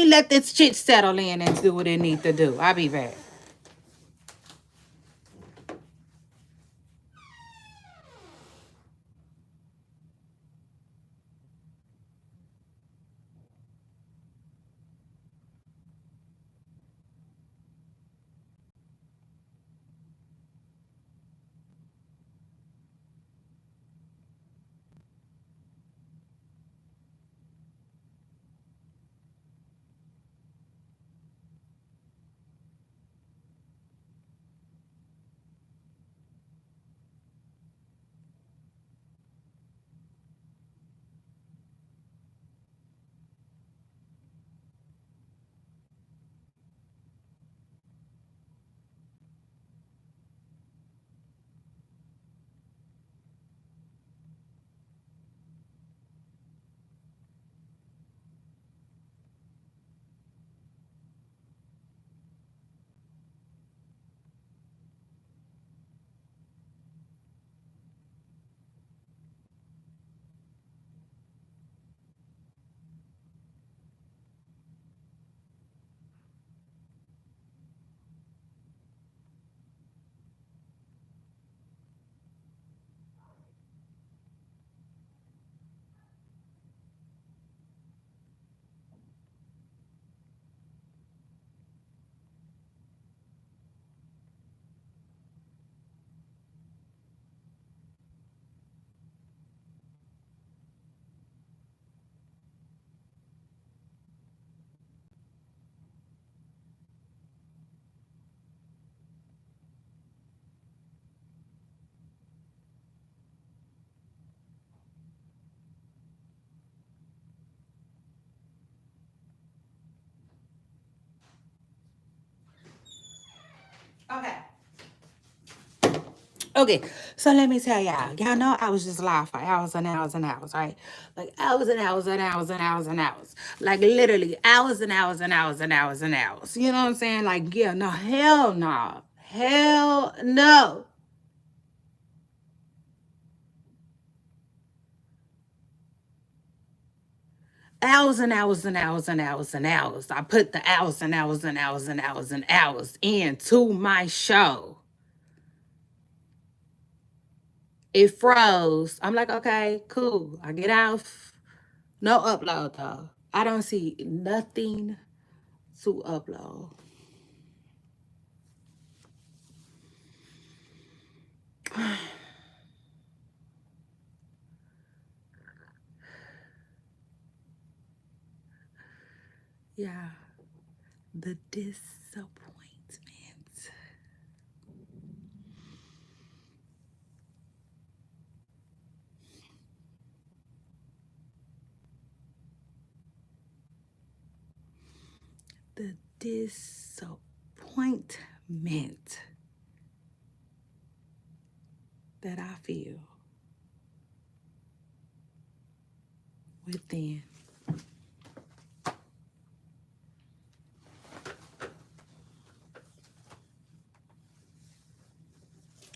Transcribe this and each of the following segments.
let this shit settle in and do what it needs to do. I'll be back. Okay. Okay, so let me tell y'all. Y'all know I was just live for hours and hours and hours, right? Like hours and hours and hours and hours and hours. Like literally hours and hours and hours and hours and hours. You know what I'm saying? Like, yeah, no, hell no. Hell no. Hours and hours and hours and hours and hours. I put the hours and hours and hours and hours and hours into my show. It froze. I'm like, okay, cool. I get off. No upload though. I don't see nothing to upload. Yeah, the disappointment. The disappointment that I feel within.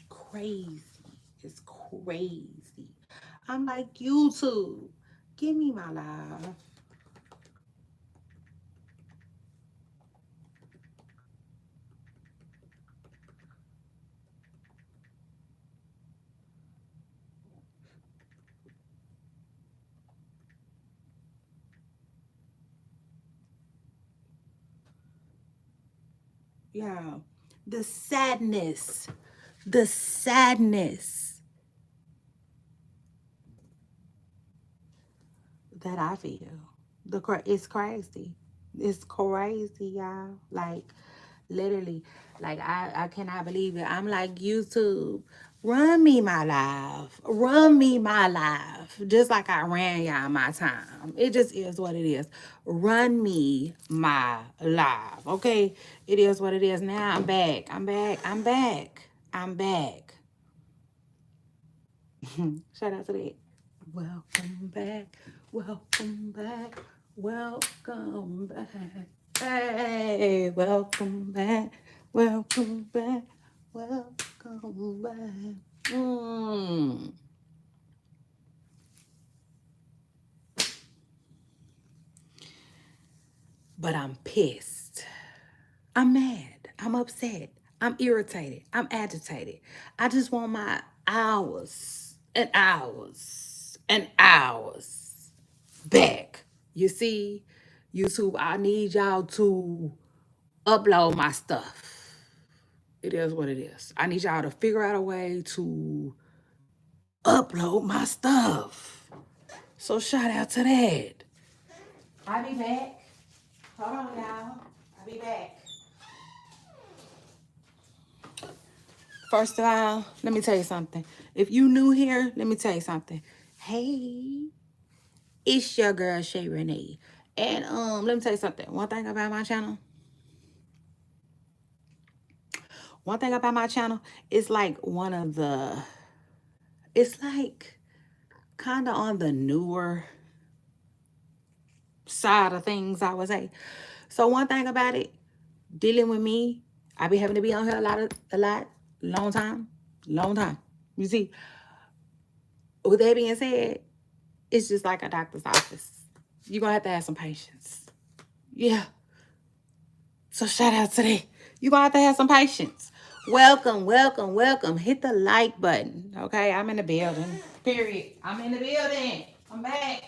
Crazy. It's crazy. I'm like, YouTube, give me my life. Yeah. The sadness. The sadness that I feel. It's crazy. It's crazy, y'all. Like literally, like I cannot believe it. I'm like, YouTube, run me my life. Run me my life. Just like I ran y'all my time. It just is what it is. Run me my life. Okay? It is what it is. Now I'm back. I'm back. I'm back. I'm back. Shout out to that. Welcome back. Welcome back. Welcome back. Hey, welcome back. Welcome back. Welcome back. Mm. but I'm pissed. I'm mad. I'm upset. I'm irritated. I'm agitated. I just want my hours and hours and hours back. You see, YouTube, I need y'all to upload my stuff. It is what it is. I need y'all to figure out a way to upload my stuff. So shout out to that. I'll be back. Hold on, y'all. I'll be back. First of all, let me tell you something. If you new here, let me tell you something. Hey, it's your girl Shay Renee. And let me tell you something. One thing about my channel, it's like it's like kind of on the newer side of things, I would say. So one thing about it, dealing with me, I be having to be on here long time. You see, with that being said, it's just like a doctor's office. You're gonna have to have some patience. Yeah. So shout out to that. You're gonna have to have some patience. Welcome, welcome, welcome. Hit the like button. Okay, I'm in the building. Period. I'm in the building. I'm back.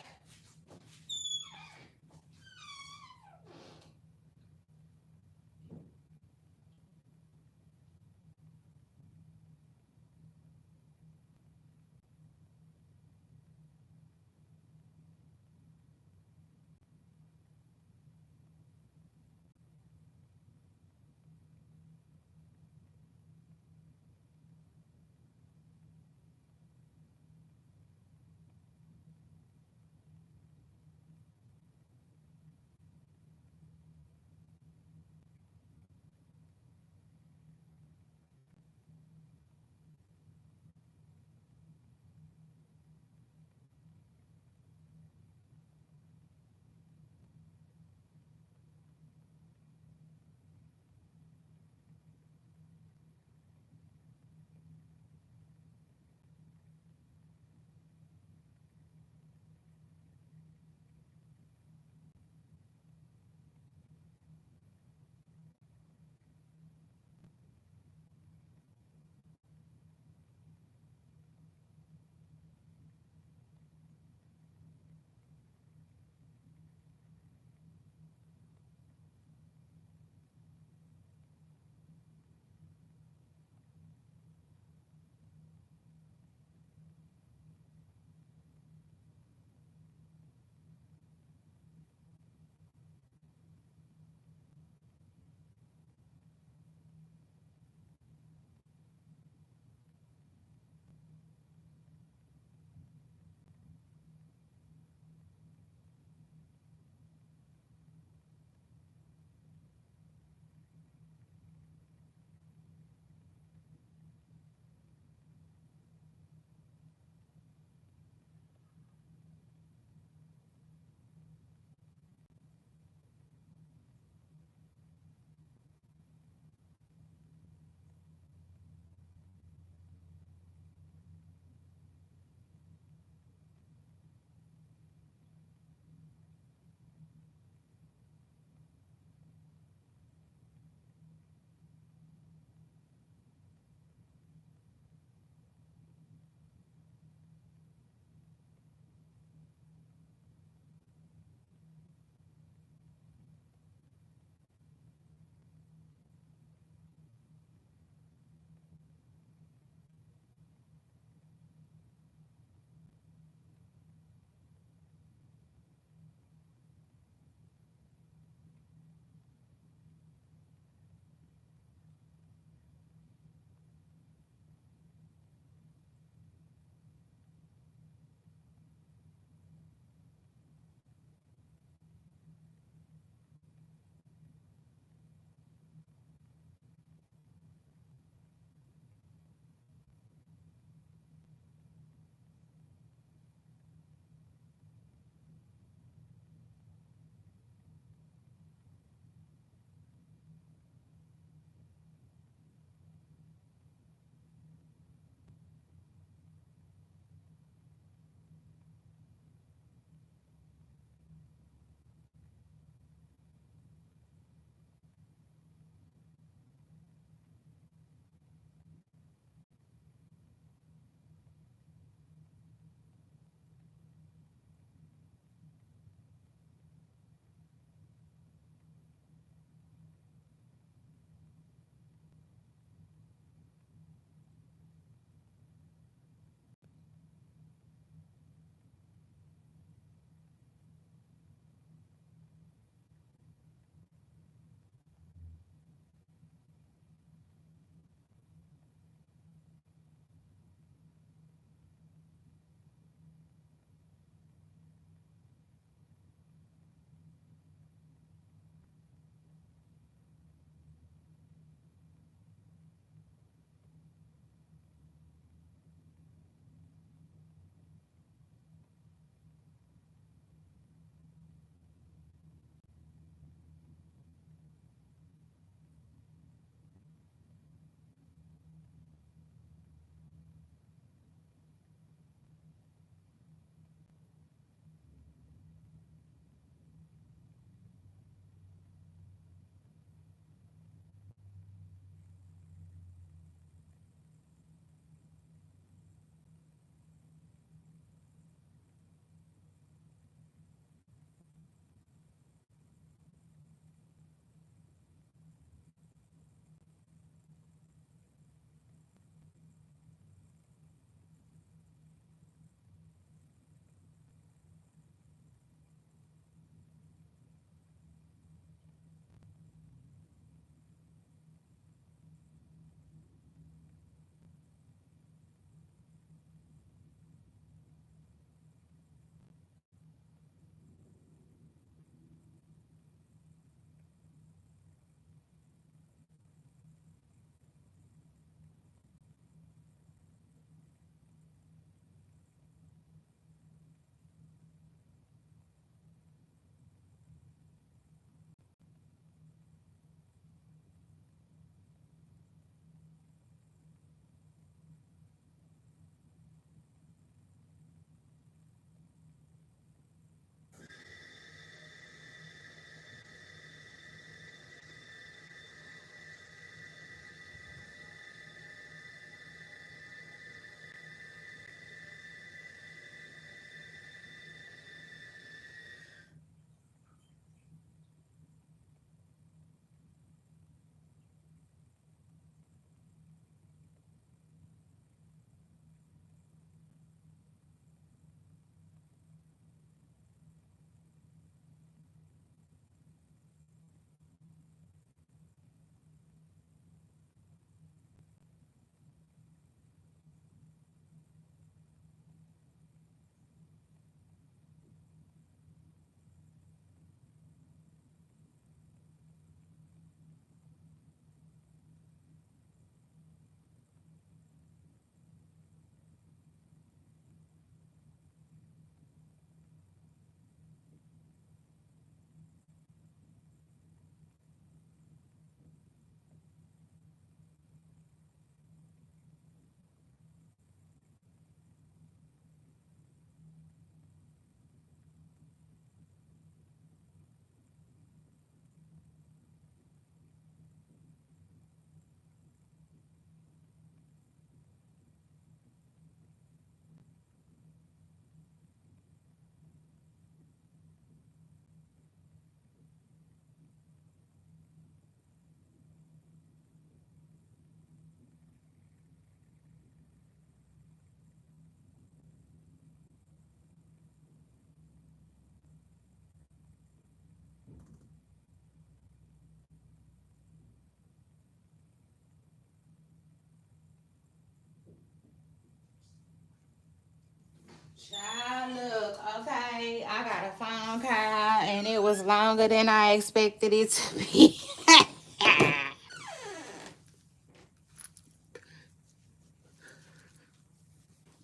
I got a phone call and it was longer than I expected it to be.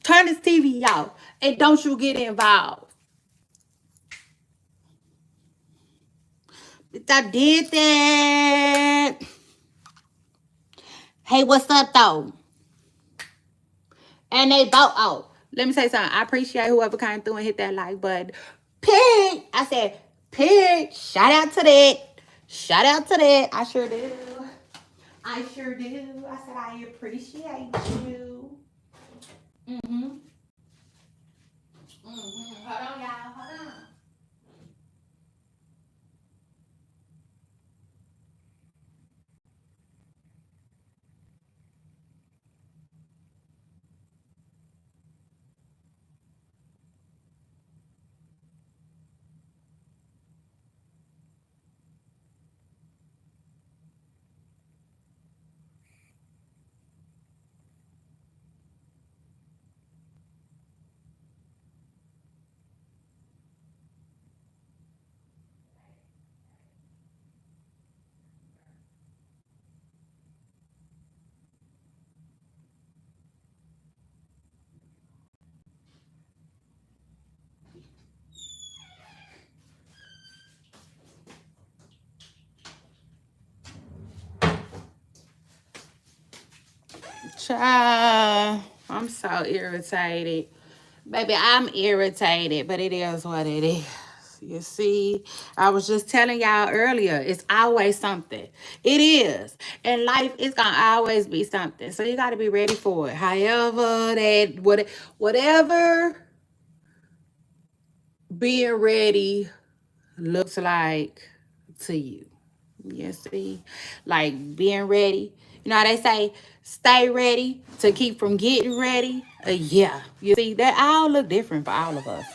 Turn this TV off and don't you get involved. I did that. Hey, what's up though? And they both, oh, let me say something. I appreciate whoever came through and hit that like button. Pig. I said, pig. Shout out to that. Shout out to that. I sure do. I sure do. I said, I appreciate you. Mm-hmm. Mm-hmm. Hold on, y'all. Hold on. Child, I'm so irritated. Baby, I'm irritated, but it is what it is. You see, I was just telling y'all earlier, it's always something. It is. In life, it's going to always be something. So you got to be ready for it. However, whatever being ready looks like to you. You see, like being ready. You know how they say, stay ready to keep from getting ready. Yeah, you see, that all look different for all of us.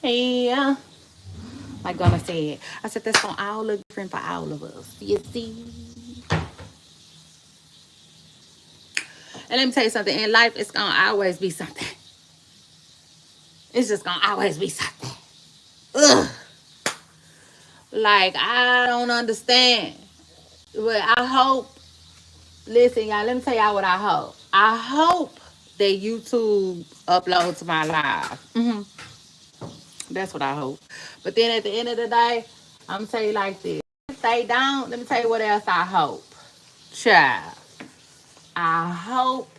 Yeah, like Gunna said, I said that's gonna all look different for all of us. You see, and let me tell you something. In life, it's gonna always be something. It's just gonna always be something. Ugh. Like I don't understand, but I hope. Listen, y'all, let me tell y'all what I hope. I hope that YouTube uploads my live. That's what I hope. But then at the end of the day, I'm going to tell you like this. If they don't, let me tell you what else I hope. Child, I hope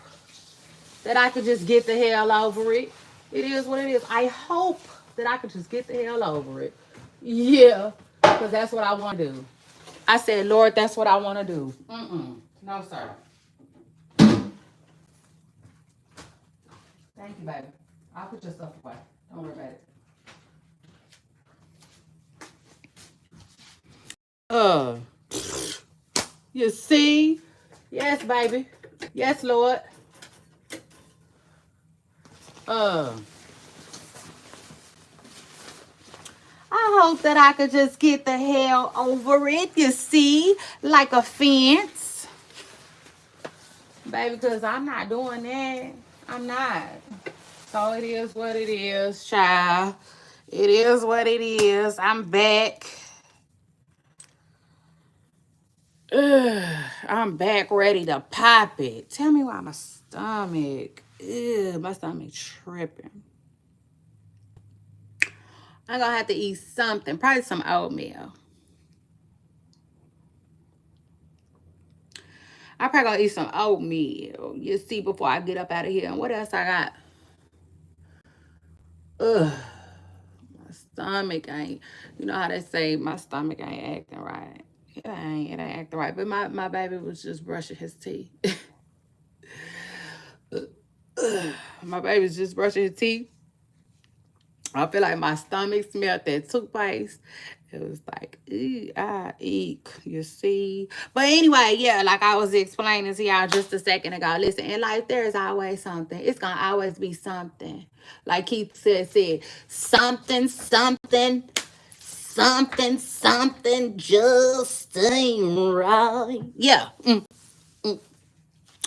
that I could just get the hell over it. It is what it is. I hope that I could just get the hell over it. Yeah, because that's what I want to do. I said, Lord, that's what I want to do. No, sir. Thank you, baby. I'll put your stuff away. Don't worry about it. Uh, you see? Yes, baby. Yes, Lord. Uh, I hope that I could just get the hell over it, you see? Like a fence. Baby, because I'm not doing that. I'm not. So it is what it is, child. It is what it is. I'm back. I'm back ready to pop it. Tell me why my stomach. My stomach tripping. I'm gonna have to eat something. Probably some oatmeal. I probably gonna eat some oatmeal. You see, before I get up out of here. And what else I got? Ugh. My stomach ain't. You know how they say my stomach ain't acting right. It ain't acting right. But my baby was just brushing his teeth. My baby's just brushing his teeth. I feel like my stomach smelled that toothpaste. It was like, eek, you see. But anyway, yeah, like I was explaining to y'all just a second ago. Listen, in life, there is always something. It's going to always be something. Like Keith said, something, something, something, something just ain't right. Yeah.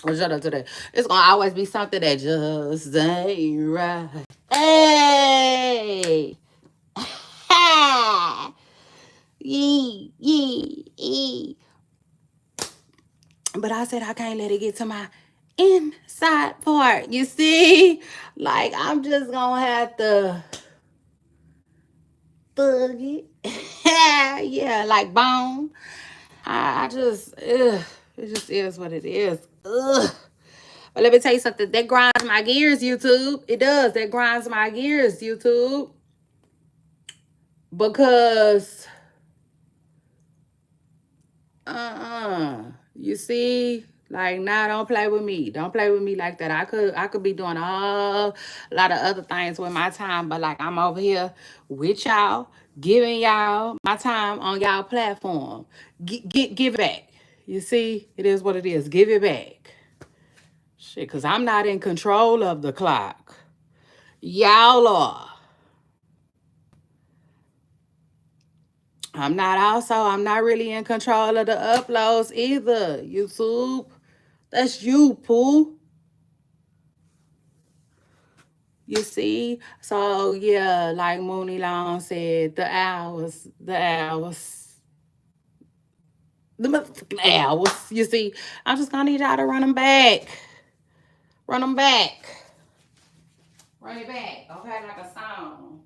Or shut up today. It's gonna always be something that just ain't right. Hey, ha, yee, yee, yee. But I said I can't let it get to my inside part. You see, like I'm just gonna have to thug it. Yeah, like bone. I just, ugh, it just is what it is. Ugh. But let me tell you something. That grinds my gears, YouTube. It does. That grinds my gears, YouTube. Because, you see, like, nah, don't play with me. Don't play with me like that. I could be doing a lot of other things with my time, but like I'm over here with y'all, giving y'all my time on y'all platform. Give it back. You see, it is what it is. Give it back. Shit, because I'm not in control of the clock. Y'all are. I'm not really in control of the uploads either, YouTube. That's you, Pooh. You see? So yeah, like Mooney Long said, the motherfucking hours. You see, I'm just gonna need y'all to run them back. Run them back. Run it back. Okay, like a song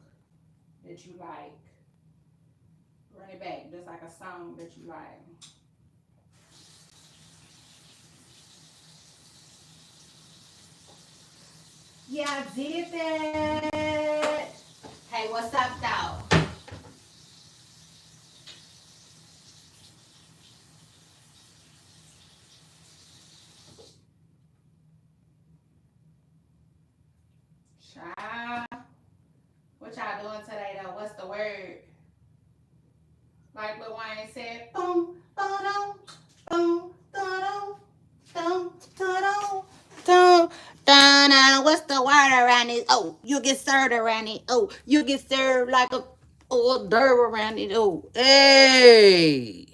that you like. Run it back, just like a song that you like. Yeah, I did that. Hey, what's up, though? Child, what y'all doing today, though? What's the word? Like Lil Wayne said, boom, ba-dum, boom, da-dum, dum, da-dum, dum, da-dum. What's the word around it? Oh, you get served around it. Oh, you get served like a hors d'oeuvre around it. Oh, hey.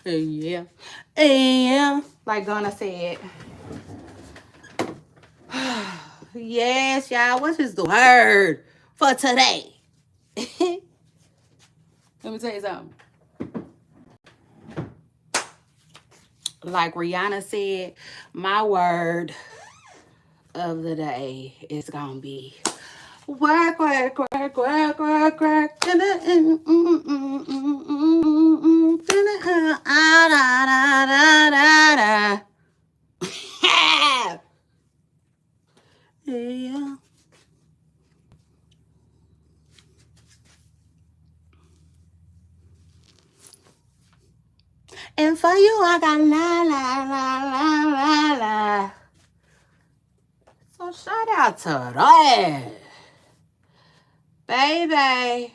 Yeah. Yeah. Like Gunna said. Yes, y'all. What is the word for today? Let me tell you something. Like Rihanna said, my word of the day is gonna be work, work, work, work, work, work. Yeah. And for you, I got la la la la la la. So shout out to that, baby.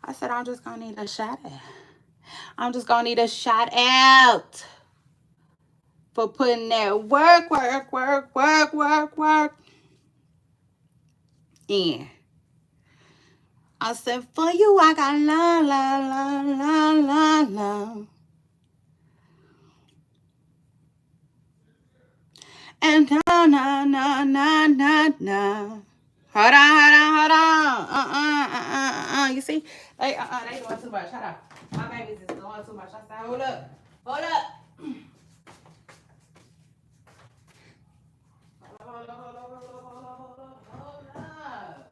I said I'm just gonna need a shout out. I'm just gonna need a shout out for putting that work, work, work, work, work, work in. I said for you, I got la la la la la la. And na na na na na na. Hold on, hold on, hold on. You see? They doing too much. Hold on. My baby's just doing too much. I said, hold up. Hold up. Hold up, hold up, hold up, hold up, hold up, hold up.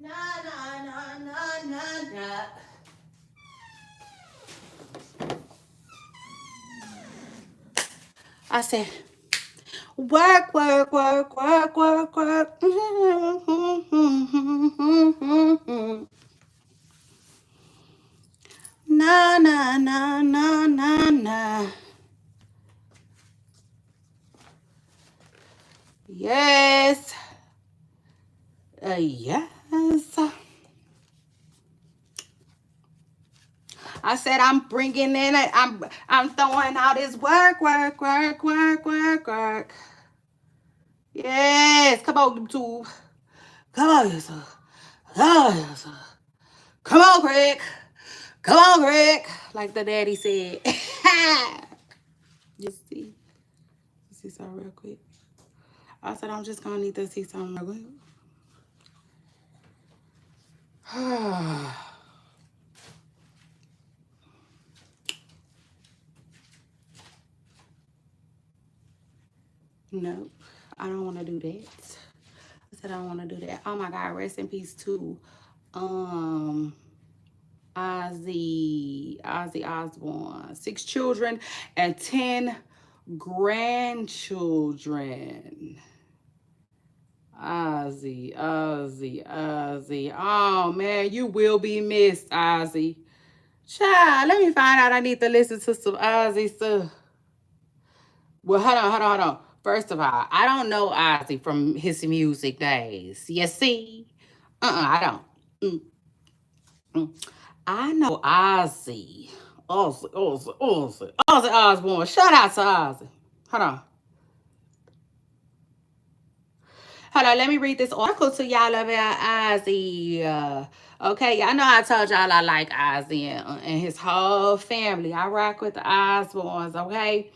Na, na, na, na, na, na. I said, work, work, work, work, work, work. Na, na, na, na, na, na. Yes. Yes. I said I'm bringing in it. I'm throwing out this work, work, work, work, work, work. Yes, come on, YouTube. Come on, yes, sir. Come on, yes, sir. Come on, Greg. Come on, Greg. Like the daddy said. You see? You see something real quick? I said I'm just gonna need to see something real quick. Nope. I don't want to do that. I said I don't want to do that. Oh my God, rest in peace to um Ozzy Osbourne. 6 children and 10 grandchildren. Ozzy. Oh man, you will be missed, Ozzy. Child, let me find out. I need to listen to some Ozzy stuff. Well, hold on. First of all, I don't know Ozzy from his music days. You see? I don't. Mm, mm. I know Ozzy. Ozzy Osbourne. Shout out to Ozzy. Hold on. Hold on, let me read this article to y'all about Ozzy. Okay, y'all know I told y'all I like Ozzy and his whole family. I rock with the Osbournes, okay?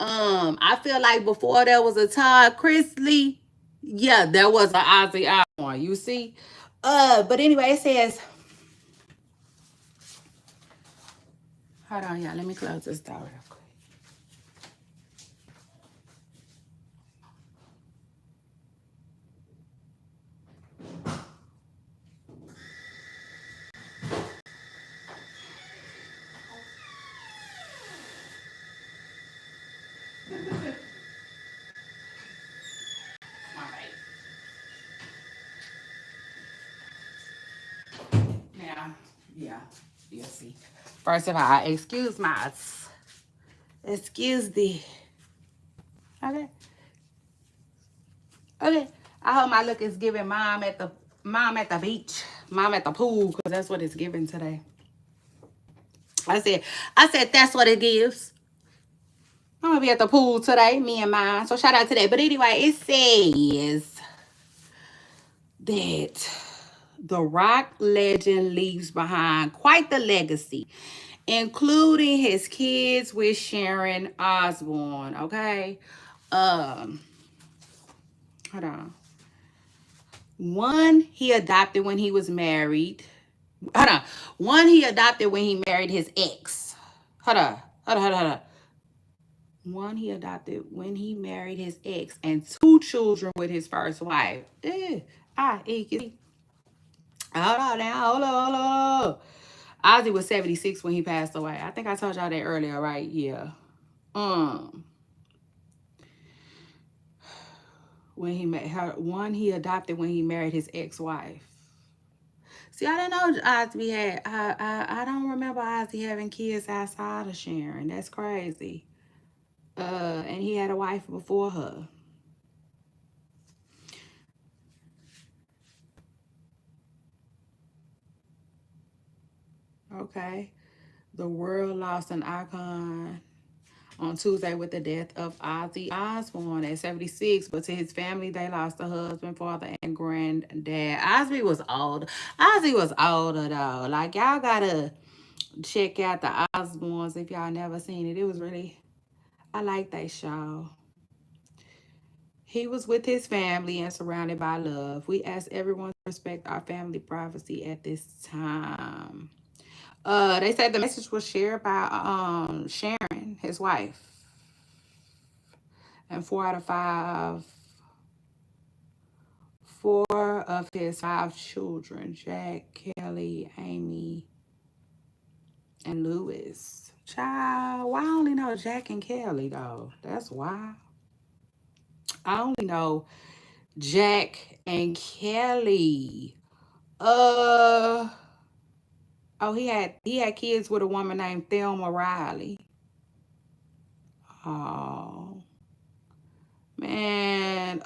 I feel like before there was a Todd Chrisley, yeah, there was an Ozzy Osbourne, you see? But anyway, it says, hold on, y'all, let me close this door real quick. Now, yeah, you see. First of all, excuse the. Okay, okay. I hope my look is giving mom at the beach, mom at the pool, because that's what it's giving today. I said, that's what it gives. I'm gonna be at the pool today, me and mine. So shout out to that. But anyway, it says that the rock legend leaves behind quite the legacy, including his kids with Sharon Osbourne. Okay. Um, hold on. One he adopted when he was married. Hold on. One he adopted when he married his ex. Hold on. One he adopted when he married his ex, and 2 children with his first wife. Hold on now. Hold on. Ozzy was 76 when he passed away. I think I told y'all that earlier, right? Yeah. Um, when he met her, one he adopted when he married his ex-wife. See, I didn't know Ozzy had. I don't remember Ozzy having kids outside of Sharon. That's crazy. And he had a wife before her. Okay. The world lost an icon on Tuesday with the death of Ozzy Osbourne at 76. But to his family, they lost a husband, father, and granddad. Ozzy was older though. Like y'all gotta check out the Osbournes if y'all never seen it. It was really, I like that show. He was with his family and surrounded by love. We ask everyone to respect our family privacy at this time. They said the message was shared by Sharon, his wife, and four of his 5 children, Jack, Kelly, Amy, and Lewis. Child, why I only know Jack and Kelly though? That's why. I only know Jack and Kelly. Uh oh, he had kids with a woman named Thelma Riley. Oh Man,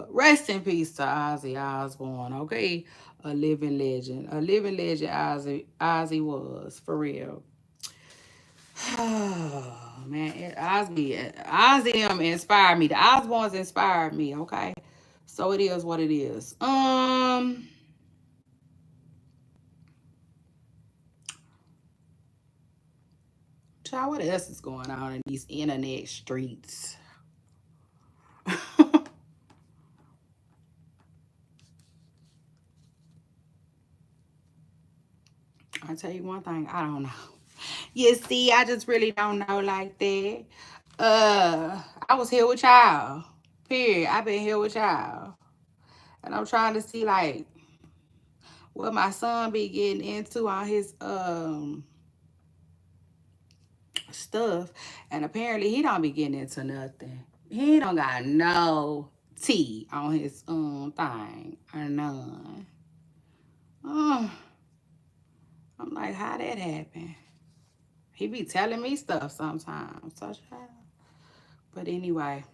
rest in peace to Ozzy Osbourne, okay? A living legend. A living legend Ozzy was, for real. Oh, man, Ozzy them inspired me. The Osbournes inspired me, okay? So it is what it is. Child, what else is going on in these internet streets? I'll tell you one thing, I don't know. You see, I just really don't know like that. I was here with y'all. Period. I've been here with y'all. And I'm trying to see like what my son be getting into on his stuff. And apparently he don't be getting into nothing. He don't got no tea on his thing. Or none. Oh, I'm like, how that happen? He be telling me stuff sometimes. So, but anyway.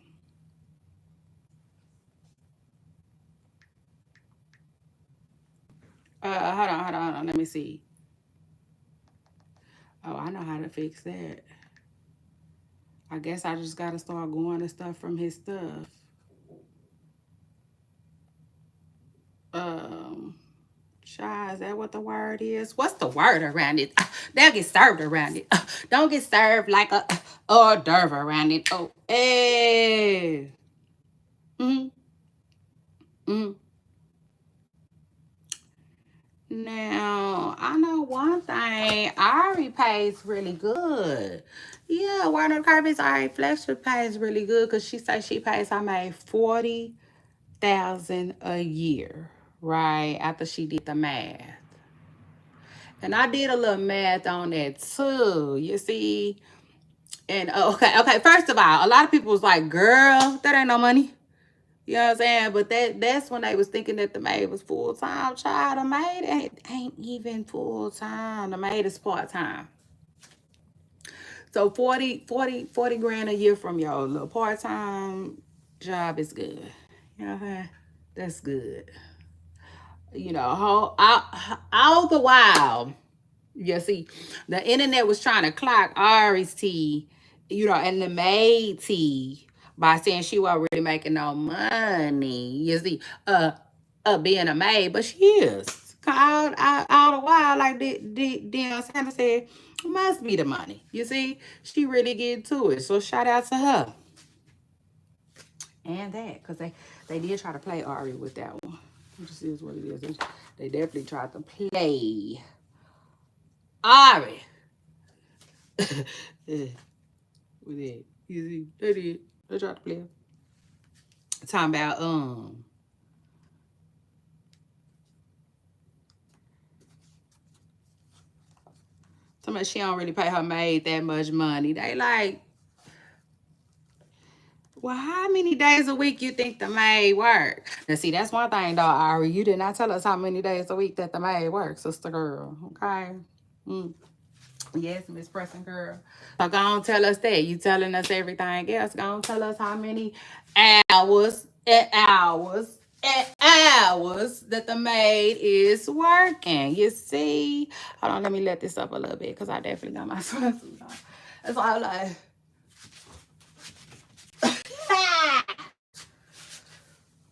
Hold on. Let me see. Oh, I know how to fix that. I guess I just gotta start going to stuff from his stuff. Um, Shy, is that what the word is? What's the word around it? They'll get served around it. Don't get served like a hors d'oeuvre around it. Oh, hey. Mm-hmm. Mm-hmm. Now, I know one thing. Ari pays really good. Yeah, Warner Kirby's Ari Fletcher pays really good because she says she pays I made 40,000 a year, right? After she did the math. And I did a little math on that too. You see? And okay. First of all, a lot of people was like, girl, that ain't no money. You know what I'm saying? But that's when they was thinking that the maid was full time. Child, the maid ain't even full time. The maid is part time. So 40 grand a year from your little part time job is good. You know what I'm saying? That's good. You know, all the while, you see, the internet was trying to clock Ari's tea, you know, and the maid tea by saying she wasn't really making no money. You see, being a maid, but she is. All the while, like Deion Sanders said, must be the money. You see, she really get to it. So shout out to her and that, because they did try to play Ari with that one. It just is what it is. They definitely tried to play Ari. With it. You see, they did. They tried to play her. Talking about somebody she don't really pay her maid that much money. They like, well, how many days a week you think the maid work? Now see, that's one thing though, Ari. You did not tell us how many days a week that the maid works, sister girl. Okay. Mm. Yes, Miss Preston girl. So go on tell us that. You telling us everything else. Go on tell us how many hours and hours and hours that the maid is working. You see? Hold on, let me let this up a little bit because I definitely got my swimsuit on. That's why I'm like,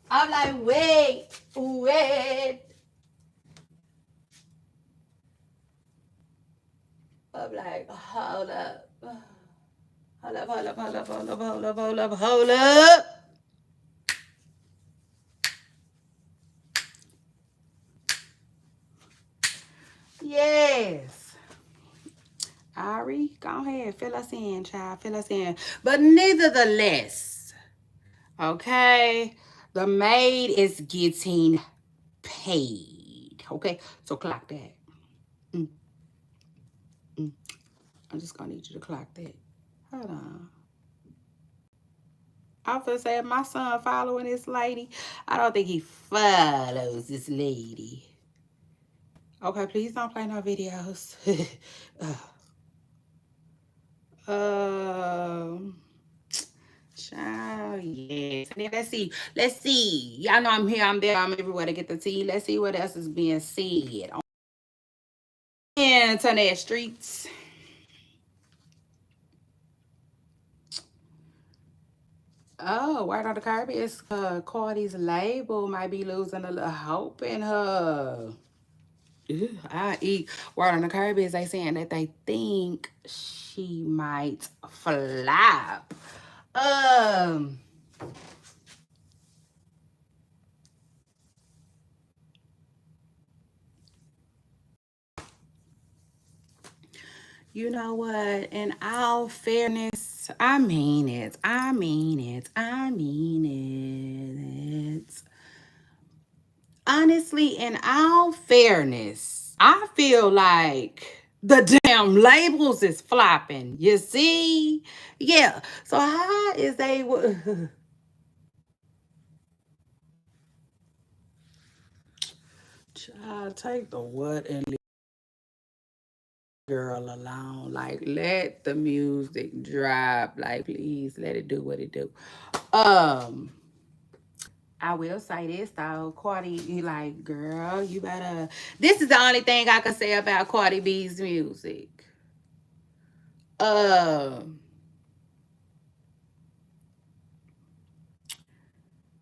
I'm like, wait. I'm like, hold up. Hold up. Yes. Ari, go ahead, fill us in, child, fill us in. But nevertheless, okay, the maid is getting paid. Okay, so clock that. Mm, mm. I'm just gonna need you to clock that. Hold on. I'm gonna say my son following this lady. I don't think he follows this lady. Okay, please don't play no videos. uh, um, Child, yes. And then let's see. Let's see. Y'all know I'm here, I'm there, I'm everywhere to get the tea. Let's see what else is being said on internet streets. Oh, word on the carpet is Cardi's label might be losing a little hope in her. Ew, I eat. Word on the curb is they saying that they think she might flop. Um, you know what? In all fairness, I mean it. I mean it. I mean it. Honestly, in all fairness, I feel like the damn labels is flopping. You see? Yeah. So how is they child take the what and leave the girl alone? Like let the music drop. Like please let it do what it do. Um I will say this though, Cardi, you like, girl, you better. This is the only thing I can say about Cardi B's music. Um,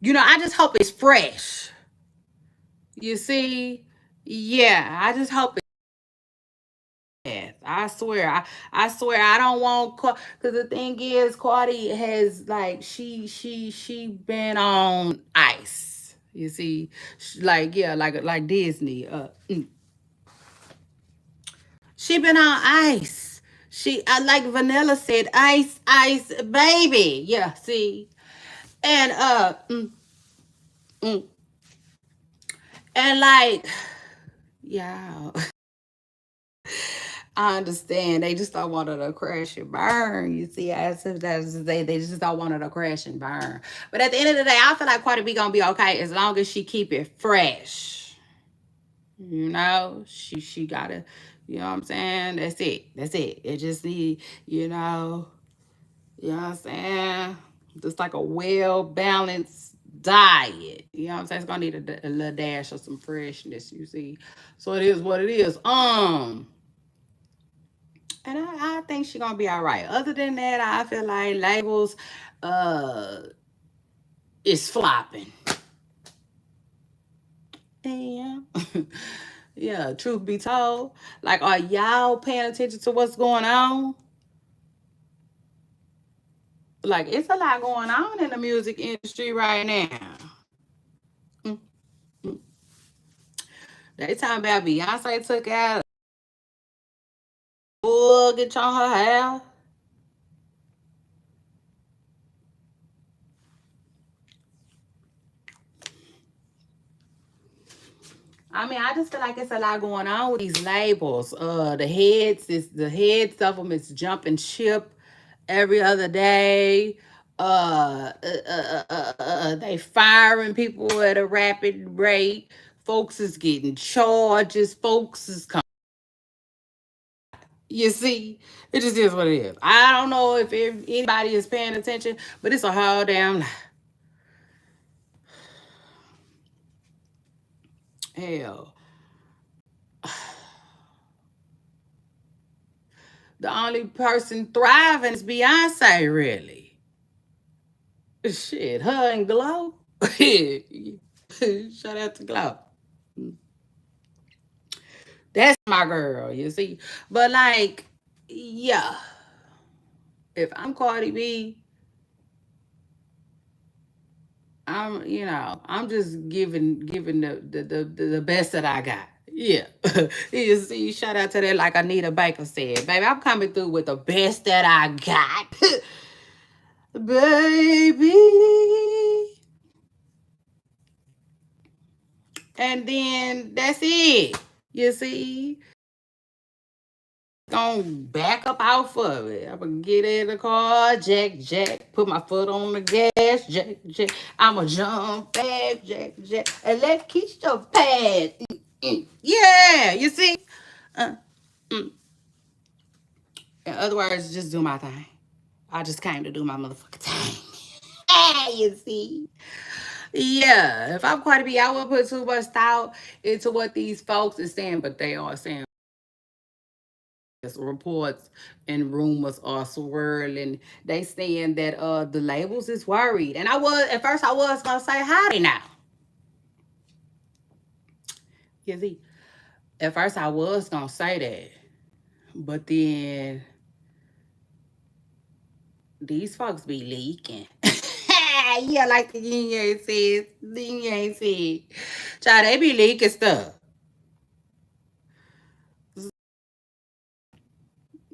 I just hope it's fresh. You see? Yeah, I just hope it's. I swear, I don't want because the thing is, Cardi has like she been on ice. You see, like yeah, like Disney. She been on ice. Like Vanilla said, ice, ice, baby. Yeah, see, and mm, and like, yeah. I understand. They just don't want her to crash and burn. You see, as if that's they just don't want her to crash and burn. But at the end of the day, I feel like Cardi B gonna be okay as long as she keep it fresh. She gotta, you know what I'm saying? That's it. That's it. It just need, you know what I'm saying? Just like a well balanced diet. You know what I'm saying? It's gonna need a little dash of some freshness, you see. So it is what it is. And I think she's gonna be all right. Other than that, I feel like labels uh is flopping. Yeah. Yeah, truth be told. Like, are y'all paying attention to what's going on? Like, it's a lot going on in the music industry right now. Mm, mm. They talking about Beyonce took out a mortgage on her house. I mean, I just feel like it's a lot going on with these labels. The heads of them is jumping ship every other day. They firing people at a rapid rate. Folks is getting charges. Folks is you see, it just is what it is. I don't know if anybody is paying attention, but it's a whole damn hell. The only person thriving is Beyonce, really. Shit, her and Glow. Shout out to Glow. That's my girl, you see. But like, yeah, if I'm Cardi B, I'm just giving the best that I got. Yeah. You see, shout out to that like Anita Baker said. Baby, I'm coming through with the best that I got. Baby. And then that's it. You see? Gonna back up off of it. I'm gonna get in the car, jack, jack, put my foot on the gas, jack, jack. I'ma jump back, jack, jack, and let Keisha pad. Yeah, you see? Uh, mm. In other words, just do my thing. I just came to do my motherfucking thing. You see? Yeah, if I'm Cardi B, I wouldn't put too much thought into what these folks is saying, but they are saying reports and rumors are swirling. They saying that the labels is worried. And I was at first I was gonna say howdy now. You see, at first I was gonna say that. But then these folks be leaking. Yeah, like the yin yang says. The yin yang said. Child, they be leaking stuff.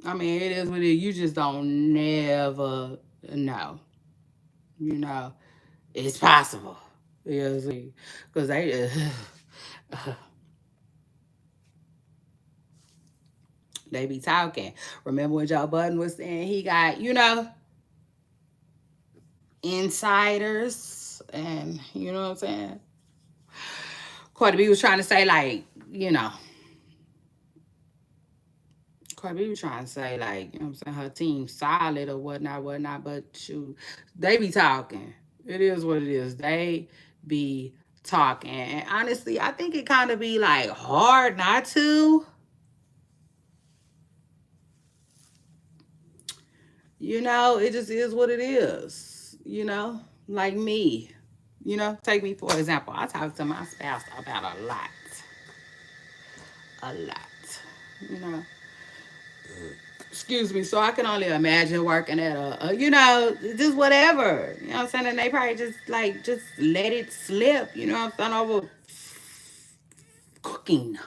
I mean, it is what it is. You just don't never know. You know, it's possible. You know what I'm saying? Because they be talking. Remember when Joe Budden was saying he got, insiders and, you know what I'm saying? Cardi B was trying to say, like, Cardi B was trying to say, like, you know what I'm saying, her team solid or whatnot, whatnot, but shoot, they be talking. It is what it is. They be talking. And honestly, I think it kind of be like hard not to. It just is what it is. Like me. Take me for example. I talk to my spouse about a lot. A lot. You know. Excuse me. So I can only imagine working at just whatever. You know what I'm saying? And they probably just let it slip. You know what I'm saying? Over cooking.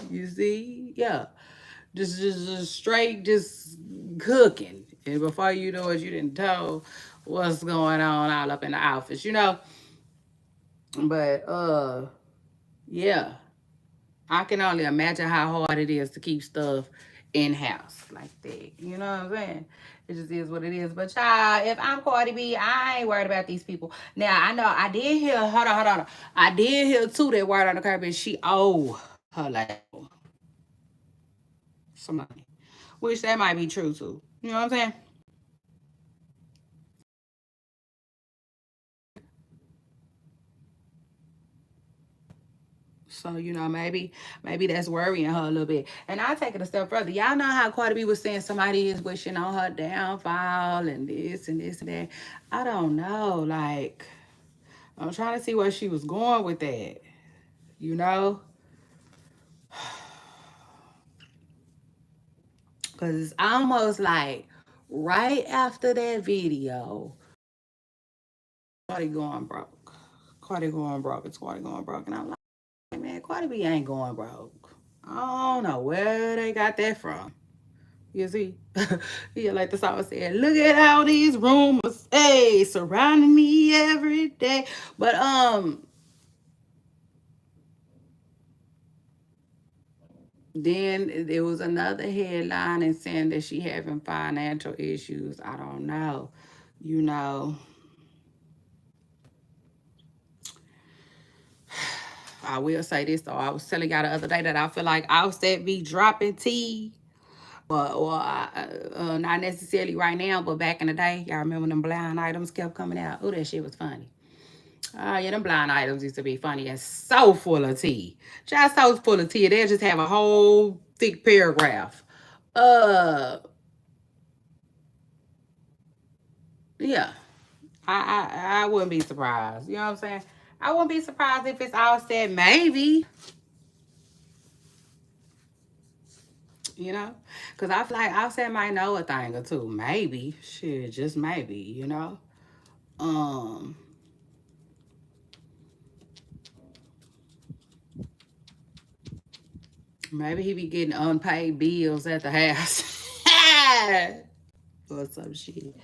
You see? Yeah. Just straight, just cooking. And before you know it, you didn't tell what's going on all up in the office. But yeah. I can only imagine how hard it is to keep stuff in house like that. You know what I'm saying? It just is what it is. But y'all, if I'm Cardi B, I ain't worried about these people. Now I know I did hear. Hold on. I did hear too that word on the carpet. She owe her label some money, which that might be true too. You know what I'm saying? So, maybe that's worrying her a little bit. And I take it a step further. Y'all know how Cardi B was saying somebody is wishing on her downfall and this and this and that. I don't know. Like, I'm trying to see where she was going with that. You know? Because it's almost like right after that video, Cardi going broke. Cardi going broke. It's Cardi going broke. And I'm like, man, Cardi B ain't going broke. I don't know where they got that from. You see? Yeah, like the song said, look at all these rumors, hey, surrounding me every day. But then there was another headline and saying that she having financial issues. I don't know. You know, I will say this though. I was telling y'all the other day that I feel like Offset be dropping tea. Or not necessarily right now, but back in the day, y'all remember them blind items kept coming out? Oh, that shit was funny. Yeah, them blind items used to be funny and so full of tea. Just so full of tea. They'll just have a whole thick paragraph. Uh, yeah. I wouldn't be surprised. You know what I'm saying? I wouldn't be surprised if it's all said maybe. Because I feel like Offset might know a thing or two. Maybe. Shit, just maybe. Um, Maybe he be getting unpaid bills at the house. Or some shit.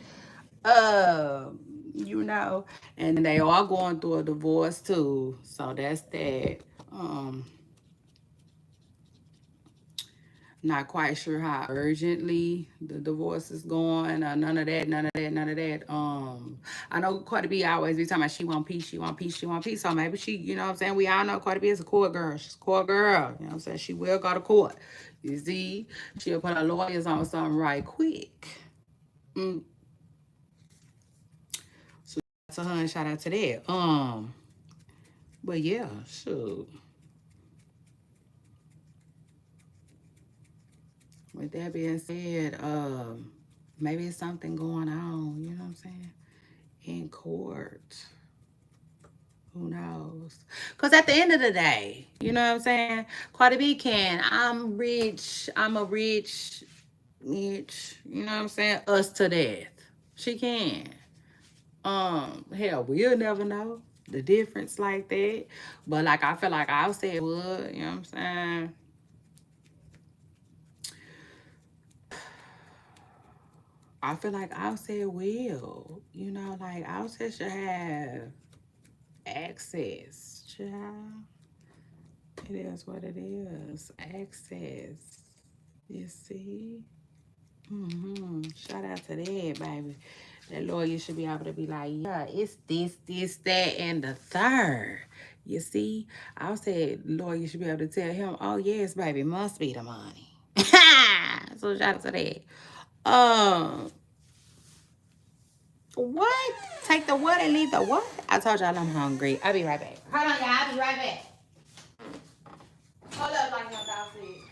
You know, and they are going through a divorce too. So that's that. Um, Not quite sure how urgently the divorce is going. None of that, none of that, none of that. I know Cardi B always be talking about she want peace, she want peace, she want peace. So maybe she, you know what I'm saying? We all know Cardi B is a court girl. She's a court girl. You know what I'm saying? She will go to court. You see? She'll put her lawyers on something right quick. Mm. to her and shout out to that. But yeah, shoot. With that being said, maybe it's something going on, you know what I'm saying? In court. Who knows? Because at the end of the day, you know what I'm saying? Cardi B can, I'm rich, I'm a rich, bitch, you know what I'm saying? Us to death. She can. Hell, we'll never know the difference like that. But like I feel like I said would, you know what I'm saying? I feel like Offset will. You know, like Offset should have access. Child. It is what it is. Access. You see? Shout out to that, baby. That lawyer should be able to be like, yeah, it's this, that, and the third. You see? I said lawyer should be able to tell him, oh yes, baby, must be the money. So shout out to that. Um, what? Take the what and leave the what? I told y'all I'm hungry. I'll be right back. Hold on, y'all. I'll be right back. Hold up, like your dog said.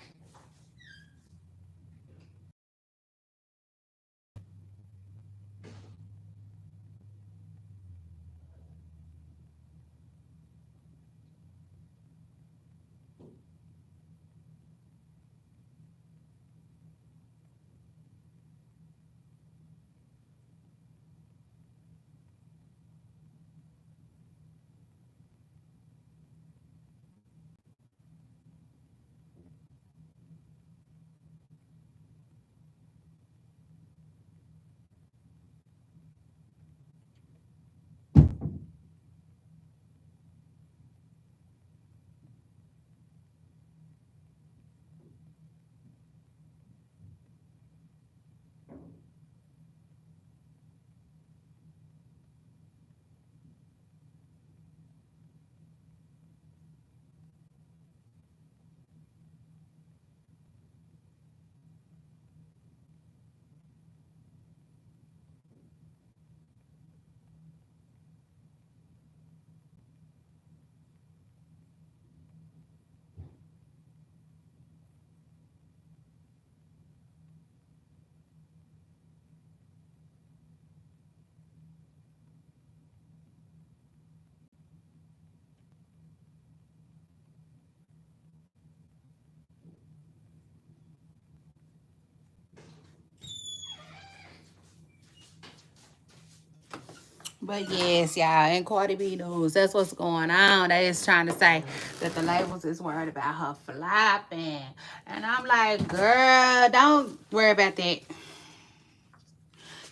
But yes, y'all, in Cardi B news, that's what's going on. They is trying to say that the labels is worried about her flopping. And I'm like, girl, don't worry about that.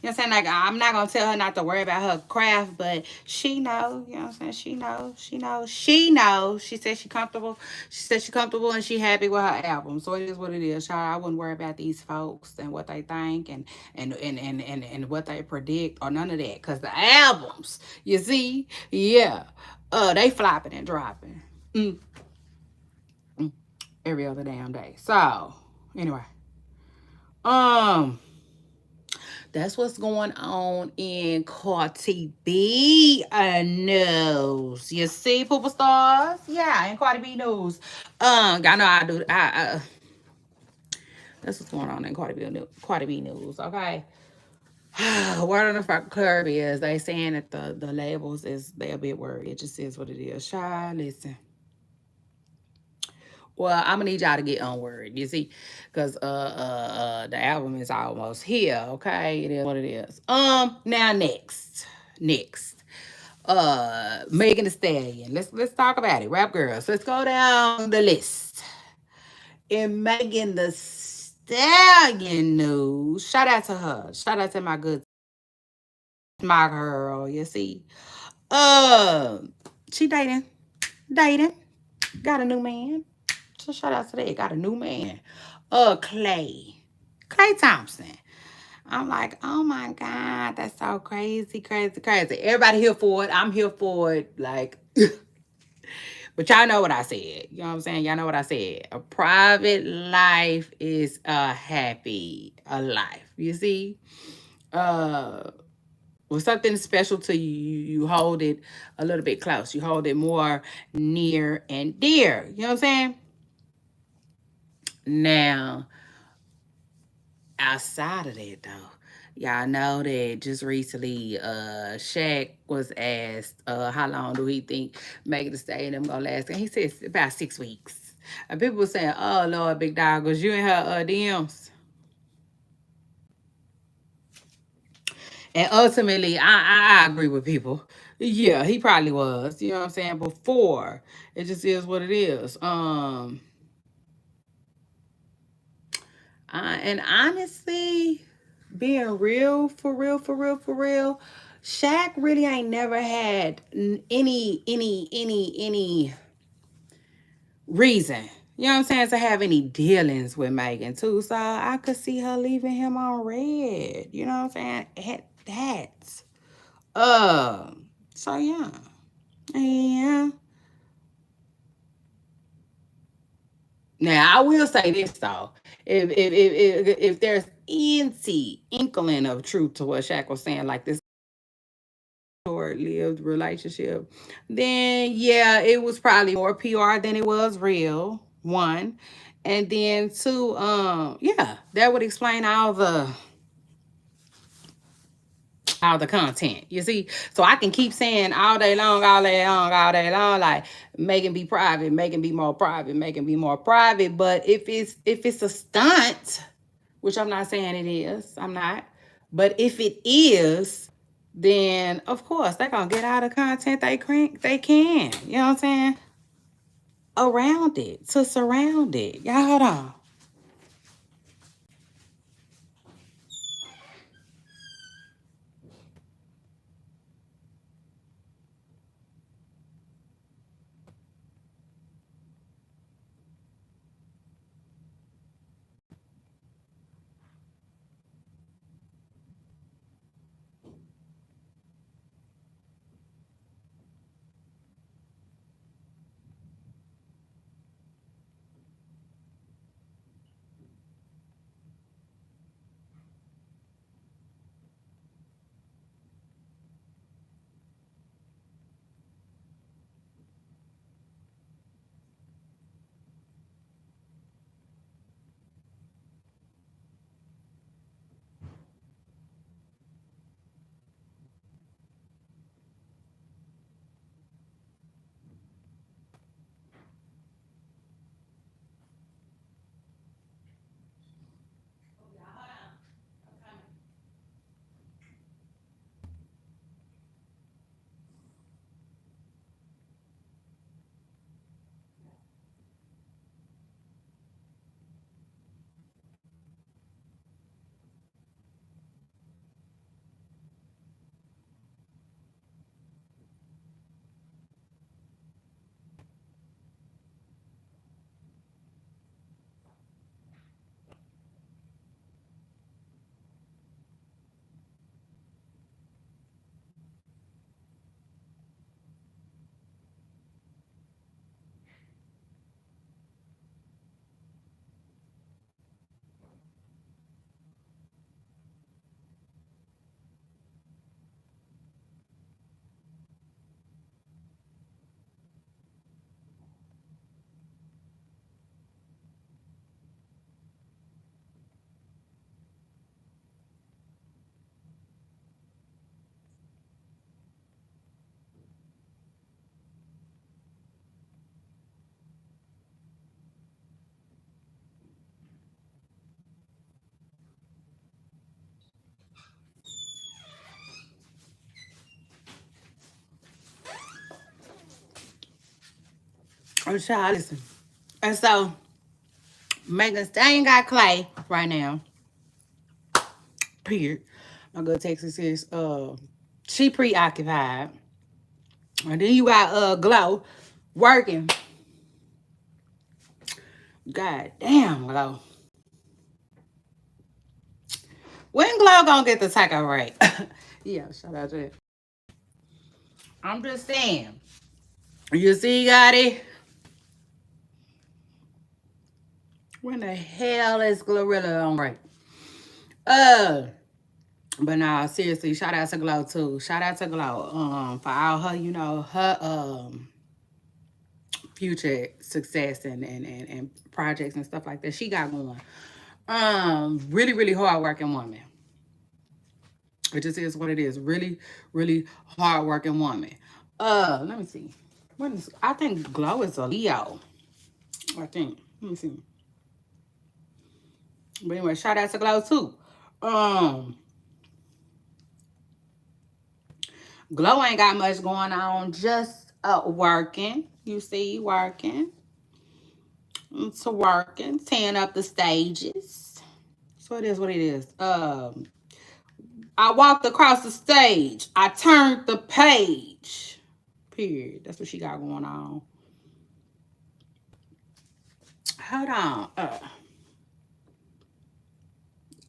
You know what I'm saying? Like, I'm not going to tell her not to worry about her craft, but she know, you know what I'm saying? She knows, she knows, she knows. She said she comfortable. She said she comfortable and she happy with her album. So it is what it is, y'all. I wouldn't worry about these folks and what they think and what they predict or none of that. Because the albums, you see, yeah, they flopping and dropping mm, every other damn day. So, anyway, um, that's what's going on in Cardi B news. You see, Pooper Stars? Yeah, in Cardi B news. I know I do. That's what's going on in Cardi B news. Okay. Word on the curb is they saying that the labels is they a bit worried. It just is what it is. Shy, listen. Well, I'm gonna need y'all to get onward, you see, because the album is almost here. Okay, it is what it is. Now next, Megan Thee Stallion. Let's talk about it. Rap girls. Let's go down the list. In Megan Thee Stallion news, shout out to her. Shout out to my good, my girl. You see, uh, she dating, got a new man. So shout out to that. Got a new man. Clay Thompson. I'm like, oh my God, that's so crazy, crazy, crazy. Everybody here for it. I'm here for it. Like, but y'all know what I said. You know what I'm saying? Y'all know what I said. A private life is a happy a life. You see? Uh When something special to you, you hold it a little bit close. You hold it more near and dear. You know what I'm saying? Now, outside of that though, y'all know that just recently Shaq was asked how long do he think Megan Thee Stallion them gonna last, and he says about 6 weeks. And people were saying, oh Lord, big dog, was you in her DMs? And ultimately, I agree with people. Yeah, he probably was. You know what I'm saying? Before, it just is what it is. And honestly, being real, for real, for real, for real, Shaq really ain't never had any reason. You know what I'm saying? To have any dealings with Megan too. So I could see her leaving him on red. You know what I'm saying? At that. So yeah. Yeah. Now I will say this though, if there's any inkling of truth to what Shaq was saying, like this short-lived relationship, then yeah, it was probably more PR than it was real. One, and then two, yeah, that would explain all the content. You see, so I can keep saying all day long, all day long, all day long, like make it be private, make it be more private, make it be more private. But if it's a stunt, which I'm not saying it is, I'm not. But if it is, then of course they're gonna get all the content they can. You know what I'm saying? Around it to surround it. Y'all hold on. Oh, child, listen. And so Megan Thee Stallion got Clay right now. Period. My good Texas is she preoccupied. And then you got Glow working. God damn, Glow. When Glow gonna get the taco right? Yeah, shout out to it. I'm just saying. You see, Gotti? When the hell is Glorilla on right? Uh But nah, seriously, shout out to Glow too. Shout out to Glow. For all her, her future success and projects and stuff like that she got going. Really, really hard working woman. It just is what it is. Really, really hard working woman. Let me see. I think Glow is a Leo. I think. Let me see. But anyway, shout out to Glow too. Um, Glow ain't got much going on, just working. You see, working. It's working, tearing up the stages. So it is what it is. I walked across the stage. I turned the page. Period. That's what she got going on. Hold on.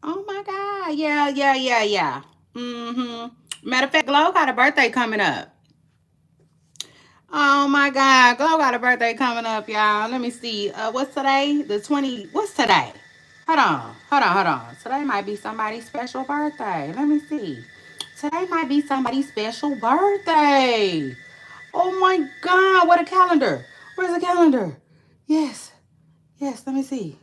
Oh my God. Yeah, yeah, yeah, yeah. Matter of fact, Glow got a birthday coming up. Oh my God. Glow got a birthday coming up, y'all. Let me see. What's today? The 20. What's today? Hold on. Hold on. Hold on. Today might be somebody's special birthday. Let me see. Today might be somebody's special birthday. Oh my God. What a calendar. Where's the calendar? Yes. Yes. Let me see.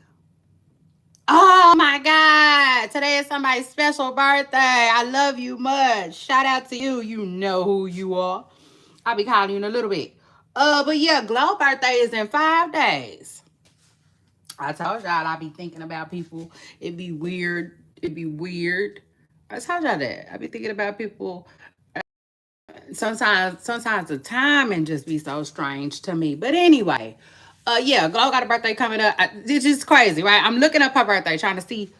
Oh my God. Today is somebody's special birthday. I love you much. Shout out to you. You know who you are. I'll be calling you in a little bit. But yeah, Glow birthday is in 5 days. I told y'all I be thinking about people. It'd be weird. It'd be weird. I told y'all that. I be thinking about people. Sometimes the timing just be so strange to me. But anyway, yeah, Glow got a birthday coming up. It's just crazy, right? I'm looking up her birthday, trying to see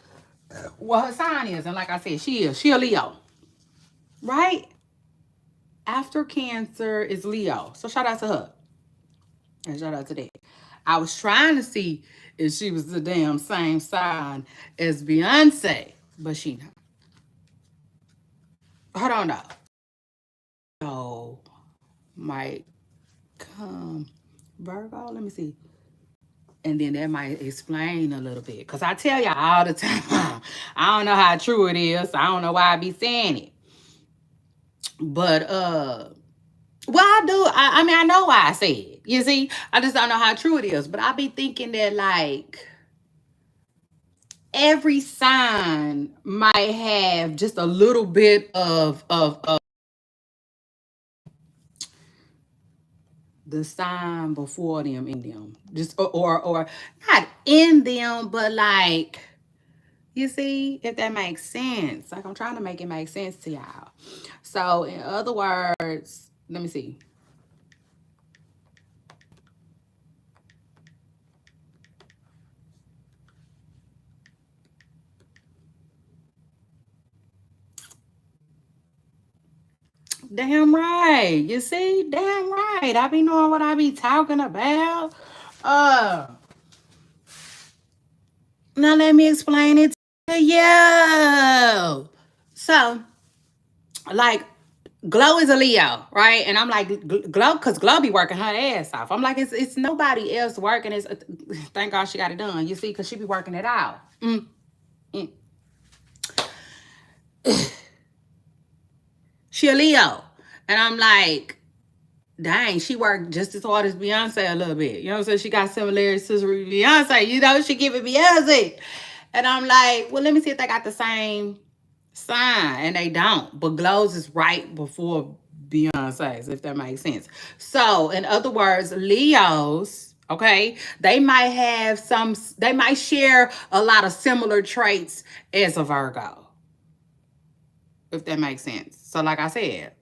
what her sign is. And like I said, she a Leo. Right? After Cancer is Leo. So shout out to her. And shout out to that. I was trying to see if she was the damn same sign as Beyonce, but she not. Hold on though. Oh, might come Virgo. Let me see. And then that might explain a little bit. Cause I tell y'all all the time, I don't know how true it is. I don't know why I be saying it. But well, I do. I mean, I know why I say it. You see, I just don't know how true it is. But I be thinking that like every sign might have just a little bit of the sign before them in them, just or not in them, but like you see if that makes sense. Like I'm trying to make it make sense to y'all. So in other words, let me see. Damn right. You see? Damn right. I be knowing what I be talking about. Uh Now let me explain it to you. So, like, Glow is a Leo, right? And I'm like, Glow, because Glow be working her ass off. I'm like, it's nobody else working. It's thank God she got it done. You see, because she be working it out. Mm. She a Leo, and I'm like, dang, she worked just as hard as Beyonce a little bit. You know what I'm saying? She got similarities to Beyonce. You know, she giving Beyonce. And I'm like, well, let me see if they got the same sign. And they don't. But Glow's is right before Beyonce's, if that makes sense. So, in other words, Leos, okay, they might share a lot of similar traits as a Virgo, if that makes sense. So, like I said,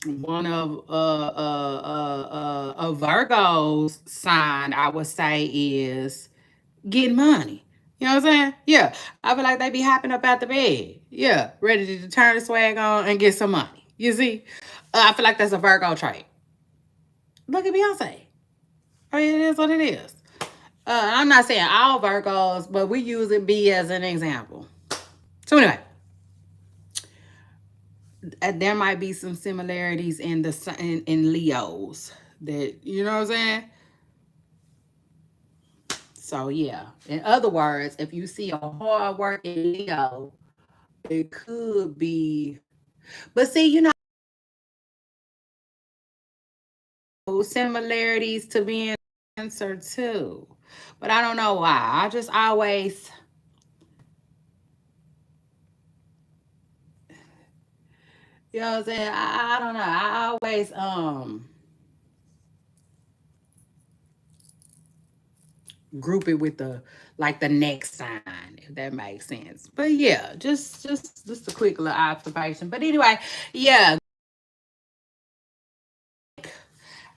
one of a Virgo's sign, I would say, is getting money. You know what I'm saying? Yeah. I feel like they be hopping up out the bed. Yeah. Ready to turn the swag on and get some money. You see? I feel like that's a Virgo trait. Look at Beyonce. I mean, it is what it is. I'm not saying all Virgos, but we using B as an example. So anyway, there might be some similarities in Leos that you know what I'm saying. So yeah, in other words, if you see a hard working Leo, It could be, but see, you know, similarities to being Cancer too. But I don't know why. I just always, you know what I'm saying? I don't know. I always group it with the like the next sign, if that makes sense. But yeah, just a quick little observation. But anyway, yeah,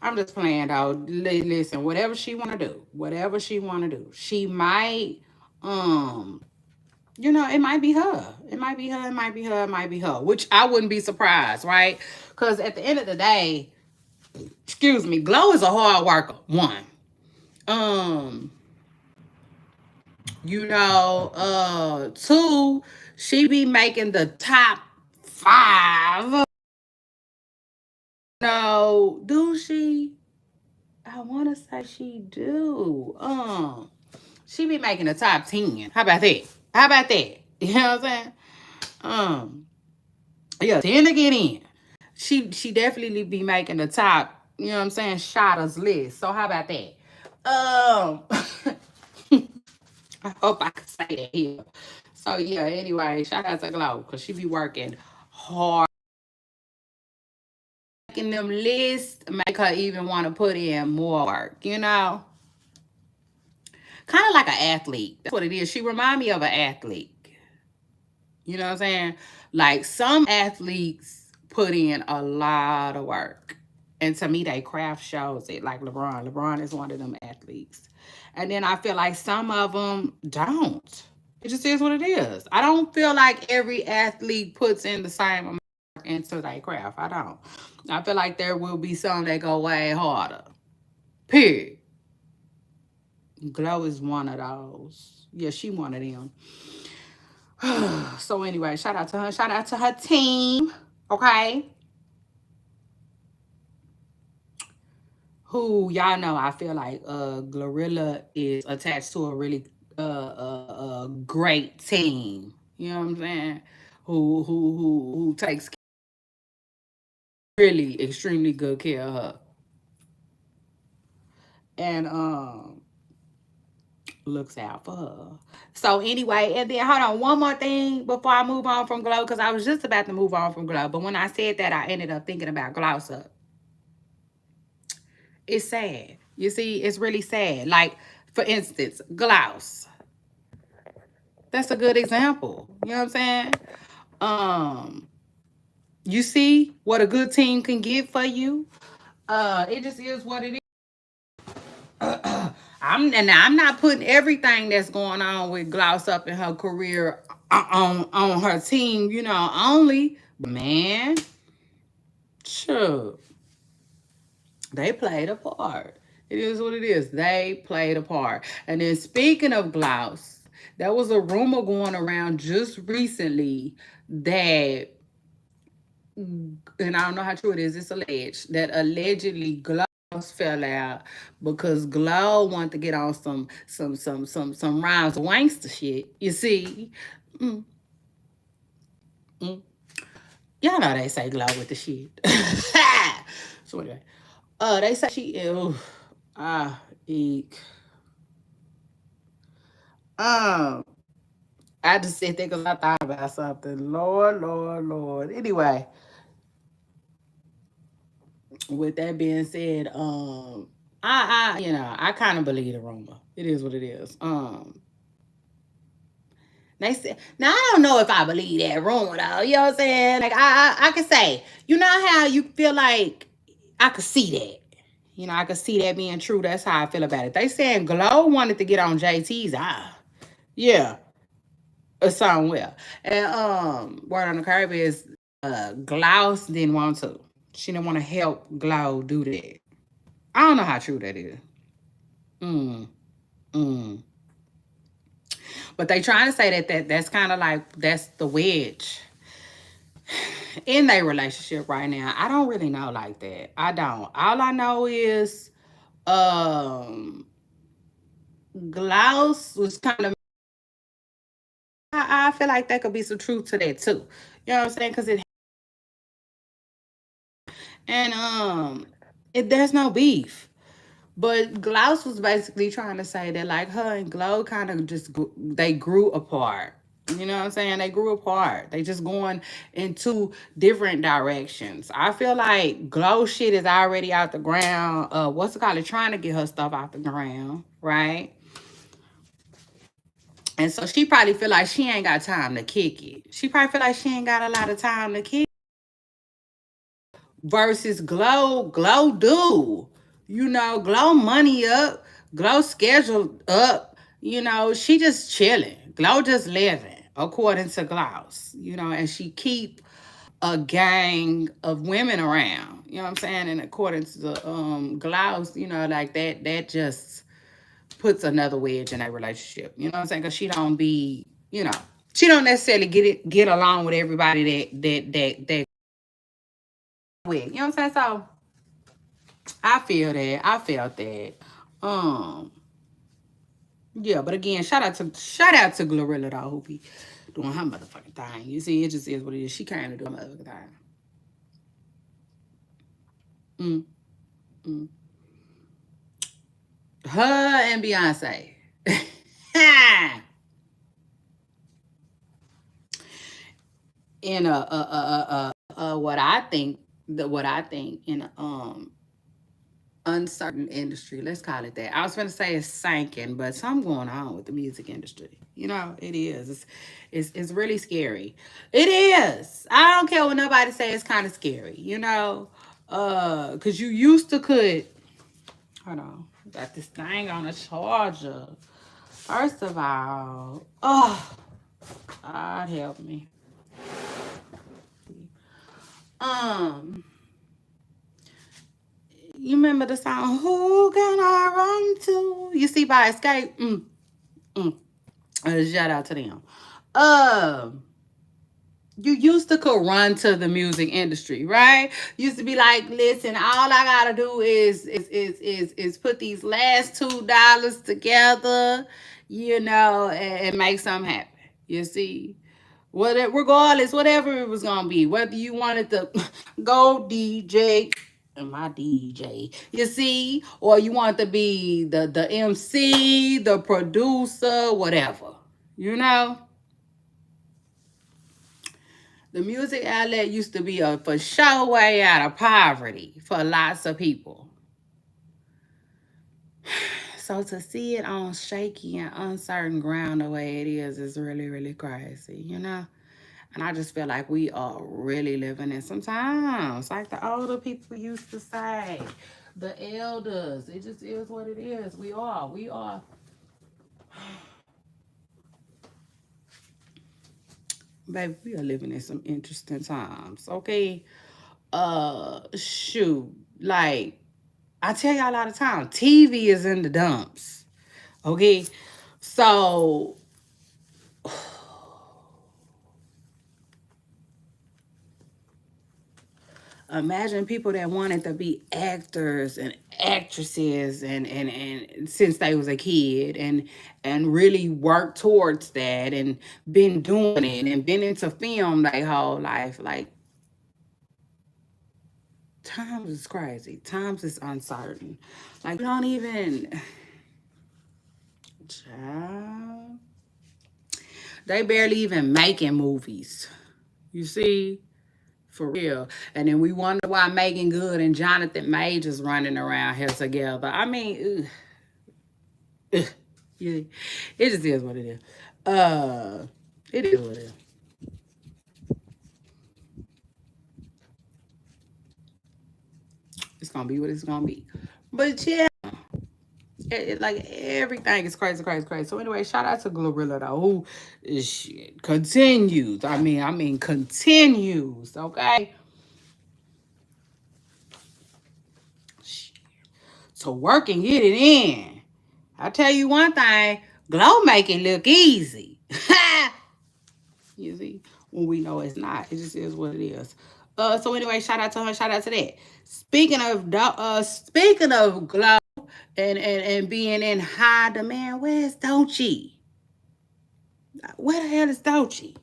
I'm just playing though. Listen, whatever she wanna do, whatever she wanna do, she might, um, you know, it might be her. It might be her. It might be her. It might be her. Which I wouldn't be surprised, right? Because at the end of the day, excuse me, Glow is a hard worker. One, um, you know, two, she be making the top five. No, do she? I want to say she do. She be making the top 10. How about that? How about that? You know what I'm saying? Um, yeah, 10 to get in. She definitely be making the top, you know what I'm saying, shotters list. So how about that? I hope I can say that here. So yeah, anyway, shout out to Glow because she be working hard. Making them lists make her even want to put in more work, you know? Kind of like an athlete. That's what it is. She remind me of an athlete. You know what I'm saying? Like some athletes put in a lot of work. And to me, they craft shows it. Like LeBron. LeBron is one of them athletes. And then I feel like some of them don't. It just is what it is. I don't feel like every athlete puts in the same amount into their craft. I don't. I feel like there will be some that go way harder. Period. Glow is one of those. Yeah, she one of them. So anyway, shout out to her. Shout out to her team. Okay. Who y'all know I feel like Glorilla is attached to a really great team. You know what I'm saying? Who takes really extremely good care of her. And looks out for her. So anyway, and then hold on, one more thing before I move on from Glow, because I was just about to move on from Glow, but when I said that, I ended up thinking about Gloss Up. It's sad. You see, it's really sad. Like, for instance, Gloss. That's a good example. You know what I'm saying? Um, you see what a good team can get for you. It just is what it is. I'm not putting everything that's going on with Gloss Up in her career on her team, you know, only. Man, sure. They played a part. It is what it is. They played a part. And then speaking of Gloss, there was a rumor going around just recently that, and I don't know how true it is, it's alleged, that allegedly Gloss fell out because Glow wanted to get on some rhymes wankster shit. You see? Mm, mm. Y'all know they say Glow with the shit. So anyway. They say she ill. Eek. Um, I just sit there because I thought about something. Lord, Lord, Lord. Anyway, with that being said, you know, I kind of believe the rumor. It is what it is. They said, now I don't know if I believe that rumor though. You know what I'm saying? Like I can say, you know how you feel like I could see that. You know, I could see that being true. That's how I feel about it. They saying Glow wanted to get on JT's eye. Yeah, somewhere. And word on the curb is Gloss didn't want to. She didn't want to help Glow do that. I don't know how true that is. Mm, mm. But they trying to say that's kind of like that's the wedge in their relationship right now. I don't really know like that. I don't. All I know is um Gloss was kind of I feel like there could be some truth to that too. You know what I'm saying? Because it and there's no beef. But Gloss was basically trying to say that like her and Glow kind of just they grew apart. You know what I'm saying? They grew apart. They just going in two different directions. I feel like Glow shit is already out the ground. What's it called? Trying to get her stuff out the ground, right? And so she probably feel like she ain't got time to kick it. She probably feel like she ain't got a lot of time to kick versus Glow do. You know, Glow money up, Glow schedule up. You know, she just chilling. Glow just living according to Gloss. You know, and she keep a gang of women around. You know what I'm saying? And according to the Gloss, you know, like that just puts another wedge in that relationship. You know what I'm saying? Because she don't be, you know, she don't necessarily get along with everybody that with. You know what I'm saying? So I feel that. I felt that. Um, yeah, but again, shout out to Glorilla though, who be doing her motherfucking thing. You see, it just is what it is. She kind of do her motherfucking thing. Mm, mm. Her and Beyonce. In what I think in uncertain industry. Let's call it that. I was going to say it's sinking, but something going on with the music industry. You know, it is. It's really scary. It is. I don't care what nobody say. It's kind of scary. You know, because you used to could. Hold on, got this thing on a charger. First of all, oh, God help me. Um, you remember the song "Who Can I Run To"? You see by Escape. Mm. Shout out to them. Um, you used to could run to the music industry, right? Used to be like, listen, all I gotta do is put these last $2 together, you know, and make something happen. You see, whatever, regardless, whatever it was gonna be, whether you wanted to go DJ and my DJ, you see, or you want to be the MC, the producer, whatever, you know. The music outlet used to be a for sure way out of poverty for lots of people. So to see it on shaky and uncertain ground the way it is really, really crazy, you know? And I just feel like we are really living in some times. Like the older people used to say, the elders. It just is what it is. We are. We are. Baby, we are living in some interesting times. Okay. Shoot. Like, I tell y'all all the time, TV is in the dumps. Okay. So imagine people that wanted to be actors and actresses and since they was a kid and really worked towards that and been doing it and been into film their whole life. Like times is crazy. Times is uncertain. Like we don't even child. They barely even making movies. You see? For real. And then we wonder why Megan Good and Jonathan Majors running around here together. I mean, yeah, it just is what it is. It is what it is. It's gonna be what it's gonna be. But yeah, like everything is crazy, crazy, crazy. So anyway, shout out to Glorilla though, who shit continues. I mean continues. Okay. So work and get it in. I tell you one thing, Glow make it look easy. You see, when we know it's not, it just is what it is. So anyway, shout out to her, shout out to that. Speaking of Glow and being in high demand, where's Doechii? Where the hell is Dochi?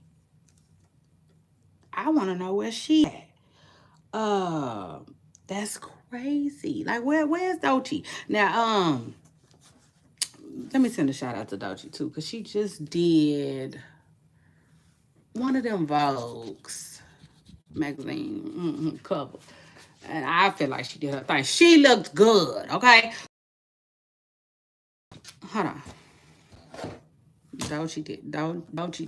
I want to know where she at. Uh, that's crazy. Like, where's Dochi? Now, let me send a shout out to Dochi too, because she just did one of them Vogues magazine cover. And I feel like she did her thing. She looked good, okay? Hold on. Dochi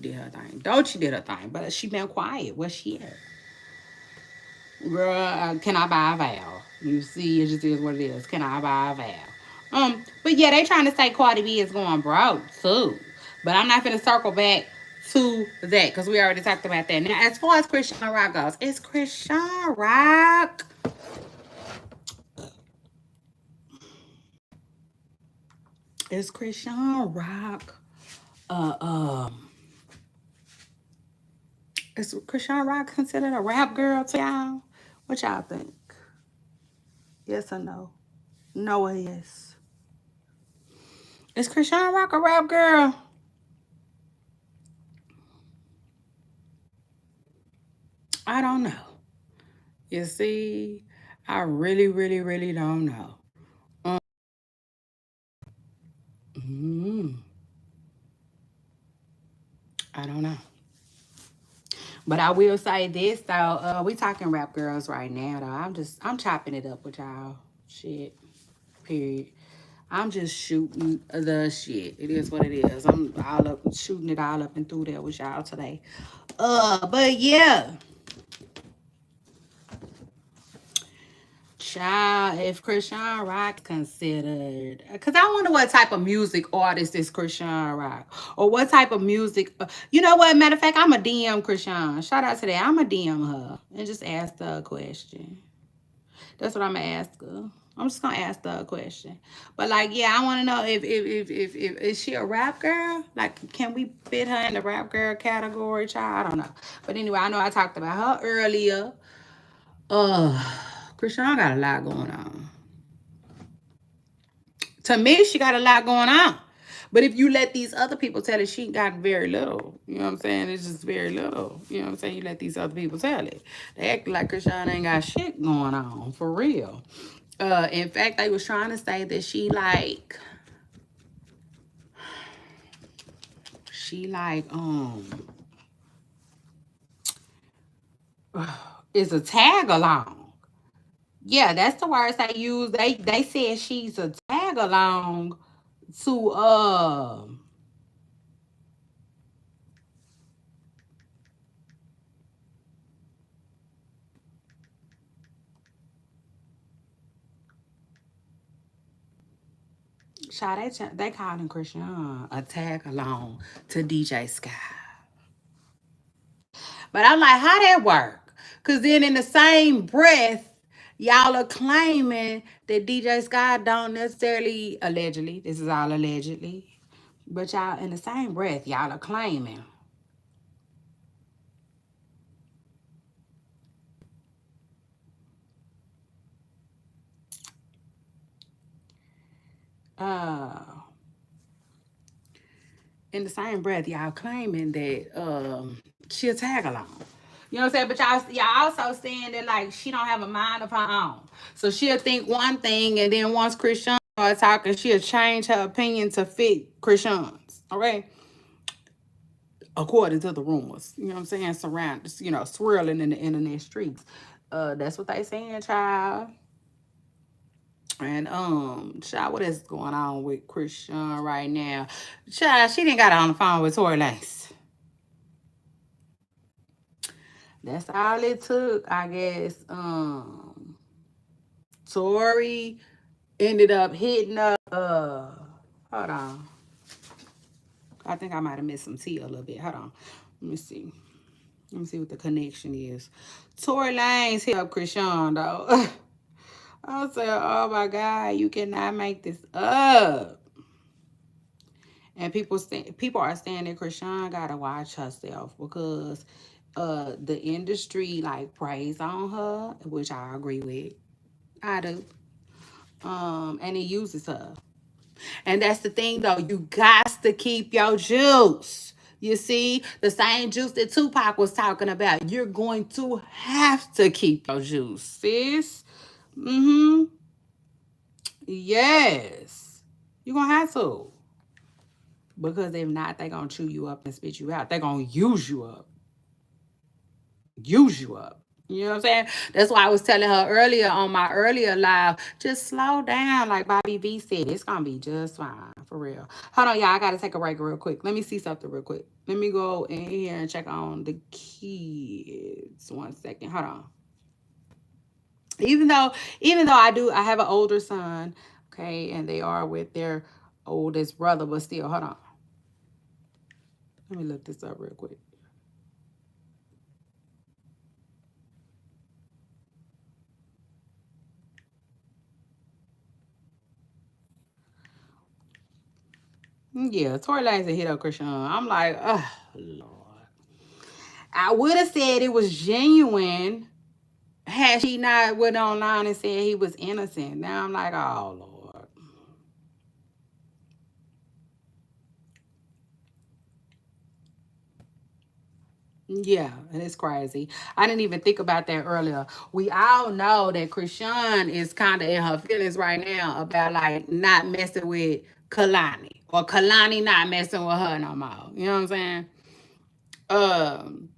did her thing. Dochi did her thing, but she been quiet. Where she at? Girl, can I buy a vowel? You see, it just is what it is. Can I buy a vowel? But yeah, they trying to say Cardi B is going broke too. But I'm not gonna circle back to that because we already talked about that. Now, as far as Christian Rock goes, it's Christian Rock. Is Christian Rock uh um is Christian Rock considered a rap girl to y'all? What y'all think? Yes or no? No or yes? Is Christian Rock a rap girl? I don't know. You see, I really, really, really don't know. Mm, I don't know. But I will say this though, we talking rap girls right now though. I'm chopping it up with y'all. Shit. Period. I'm just shooting the shit. It is what it is. I'm all up shooting it all up and through there with y'all today. But yeah. Child, if Christian Rock considered, because I wonder what type of music artist is Christian Rock, or what type of music. You know what? Matter of fact, I'm a DM Christian. Shout out to that. I'm a DM her and just ask her a question. That's what I'm gonna ask her. I'm just gonna ask her a question. But like, yeah, I want to know if is she a rap girl? Like, can we fit her in the rap girl category? Child, I don't know. But anyway, I know I talked about her earlier. Uh, Christian got a lot going on. To me, she got a lot going on. But if you let these other people tell it, she got very little. You know what I'm saying? It's just very little. You know what I'm saying? You let these other people tell it. They act like Krishan ain't got shit going on, for real. In fact, they was trying to say that she is a tag along. Yeah, that's the words they use. They said she's a tag along to Child, they calling Christian a tag along to DJ Sky. But I'm like, how that work? Because then in the same breath, y'all are claiming that DJ Sky don't necessarily, allegedly, this is all allegedly, but y'all, in the same breath, y'all are claiming uh in the same breath, y'all claiming that she'll tag along. You know what I'm saying? But y'all also saying that like she don't have a mind of her own. So she'll think one thing and then once Christian starts talking, she'll change her opinion to fit Christian's. Okay? According to the rumors. You know what I'm saying? Swirling in the internet streets. That's what they saying, child. And child, what is going on with Christian right now? Child, she didn't got on the phone with Tory Lanez. That's all it took, I guess. Tory ended up hitting up. Hold on. I think I might have missed some tea a little bit. Hold on. Let me see. Let me see what the connection is. Tory Lanez hit up Krishan though. I said, "Oh my God, you cannot make this up." And people are saying that Krishan gotta watch herself because the industry like praise on her, which I agree with. I do. And it uses her. And that's the thing though, you got to keep your juice. You see, the same juice that Tupac was talking about. You're going to have to keep your juice, sis. Mm-hmm. Yes. You're going to have to. Because if not, they're going to chew you up and spit you out. They're going to use you up. Use you up. You know what I'm saying? That's why I was telling her earlier on my earlier live, just slow down, like Bobby V said. It's gonna be just fine, for real. Hold on, y'all. I gotta take a break real quick. Let me see something real quick. Let me go in here and check on the kids. 1 second. Hold on. Even though, I have an older son, okay, and they are with their oldest brother, but still, hold on. Let me look this up real quick. Yeah, Tory Lanez and hit up Christian. I'm like, oh Lord. I would have said it was genuine had she not went online and said he was innocent. Now I'm like, oh Lord. Yeah, and it's crazy. I didn't even think about that earlier. We all know that Krishan is kind of in her feelings right now about like not messing with Kalani or Kalani not messing with her no more. You know what I'm saying? Um,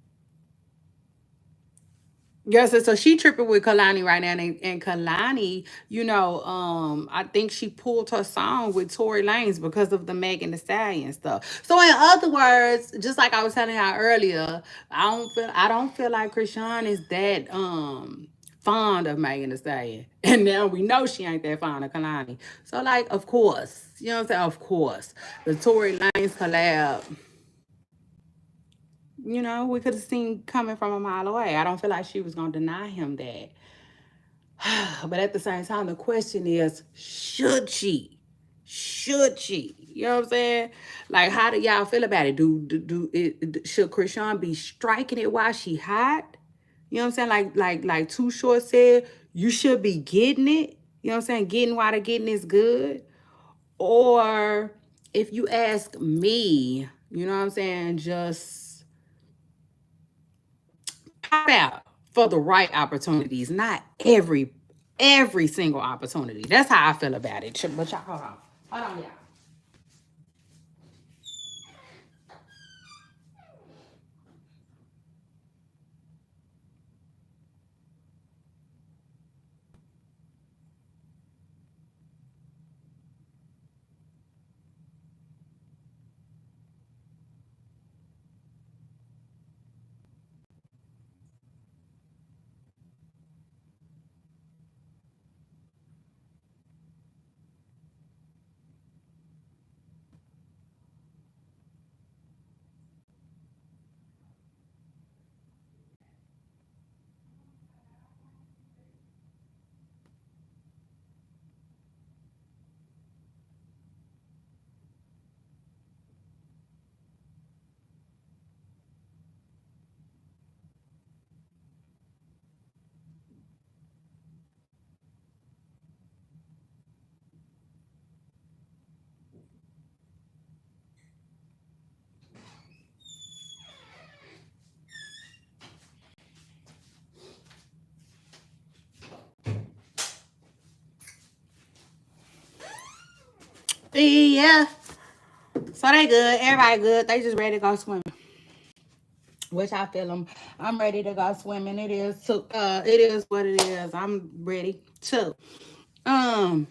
Yes, so she tripping with Kalani right now, and Kalani, I think she pulled her song with Tory Lanez because of the Megan Thee Stallion stuff. So in other words, just like I was telling y'all earlier, I don't feel like Krishan is that fond of Megan Thee Stallion, and now we know she ain't that fond of Kalani. So like, of course, you know what I'm saying? Of course, the Tory Lanez collab, we could have seen coming from a mile away. I don't feel like she was gonna deny him that. But at the same time, the question is, should she? Should she? You know what I'm saying? Like, how do y'all feel about it? Should Krishan be striking it while she hot? You know what I'm saying? Like Too Short said, you should be getting it. You know what I'm saying? Getting while the getting is good. Or if you ask me, you know what I'm saying, just pop out for the right opportunities, not every single opportunity. That's how I feel about it. But y'all, hold on, y'all. Yeah. So they good. Everybody good. They just ready to go swimming. Which I feel them. I'm ready to go swimming. It is what it is. I'm ready too. Um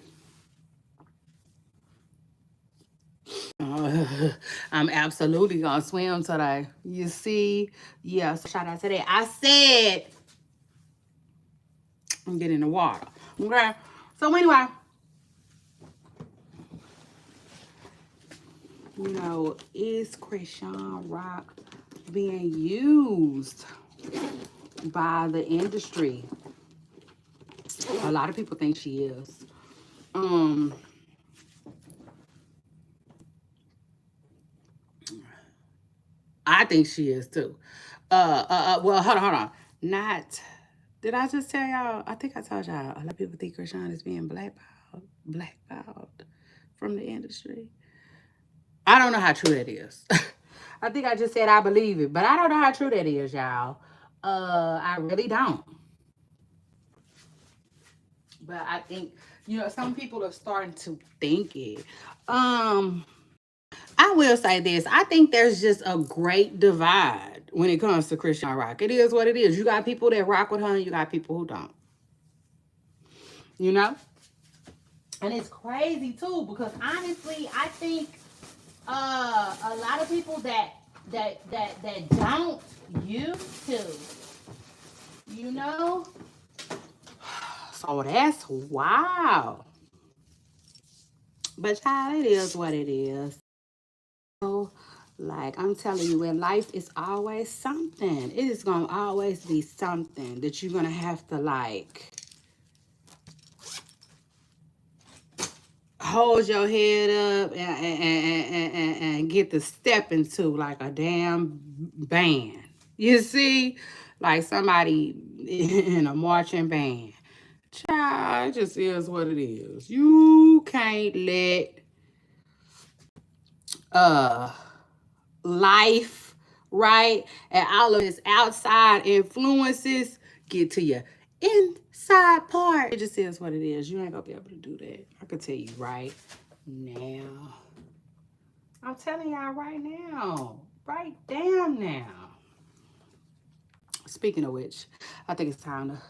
I'm absolutely gonna swim today. You see? Yeah, so shout out to that. I said I'm getting in the water. Okay. So anyway, is Krishan Rock being used by the industry? A lot of people think she is. Um, I think she is too. Well, hold on. Not. Did I just tell y'all? I think I told y'all. A lot of people think Krishan is being blackballed from the industry. I don't know how true that is. I think I just said I believe it, but I don't know how true that is, y'all. I really don't. But I think, some people are starting to think it. I will say this. I think there's just a great divide when it comes to Christian rock. It is what it is. You got people that rock with her and you got people who don't. You know? And it's crazy too, because honestly, I think a lot of people that don't used to, you know? So that's wow. But child, it is what it is. So, like I'm telling you, in life it's always something. It is gonna always be something that you're gonna have to like hold your head up and get to step into like a damn band. You see? Like somebody in a marching band. Child, it just is what it is. You can't let uh life, right? And all of its outside influences get to your inside part. It just is what it is. You ain't gonna be able to do that. I can tell you right now. I'm telling y'all right now. Right damn now. Speaking of which, I think it's time to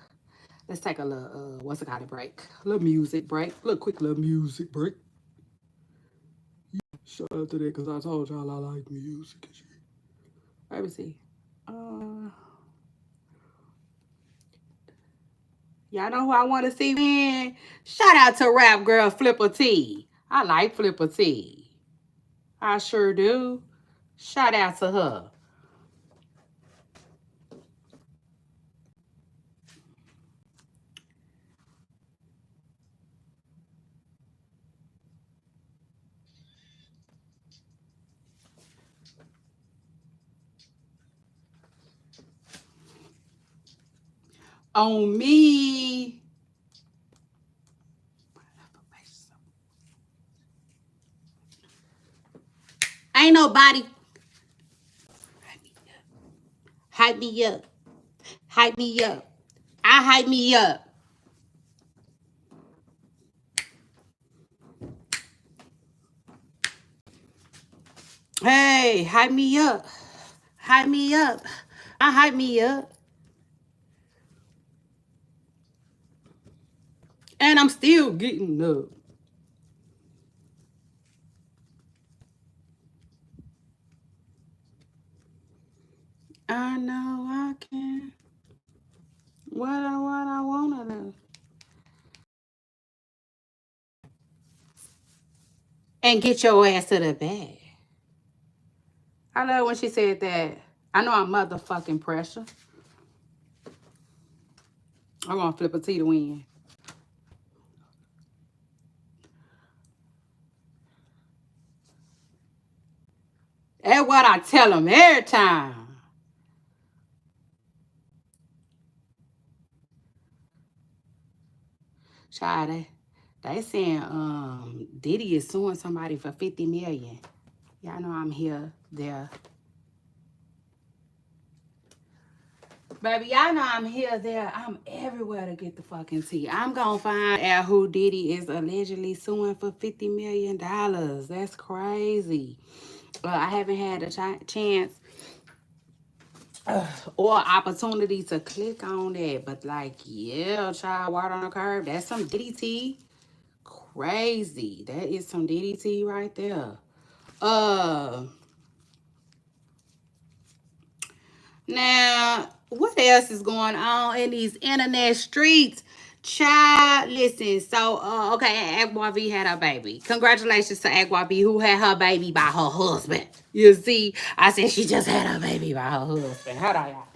let's take a little what's it called, a break. A little music break. A little quick little music break. Shout out to that because I told y'all I like music and shit. Let me see. Y'all know who I want to see win? Shout out to rap girl Flipper T. I like Flipper T. I sure do. Shout out to her. On me. Ain't nobody. Hype me up. Hype me up. I hype me up. Hey, hype me up. Hype me up. I hype me up. And I'm still getting up. I know I can. What I wanna do. And get your ass to the bed. I love when she said that. I know I'm motherfucking pressure. I want Flipper T to win. That's what I tell them every time. Child, they saying Diddy is suing somebody for 50 million. Y'all know I'm here, there. Baby, y'all know I'm here, there. I'm everywhere to get the fucking tea. I'm gonna find out who Diddy is allegedly suing for $50 million. That's crazy. I haven't had a chance or opportunity to click on that. But like, yeah, child, water on the curb. That's some Diddy crazy. That is some Diddy right there. Uh Now, what else is going on in these internet streets? Child, listen. So, okay, Agua V had her baby. Congratulations to Agua V, who had her baby by her husband. You see, I said she just had her baby by her husband. Hold on, y'all.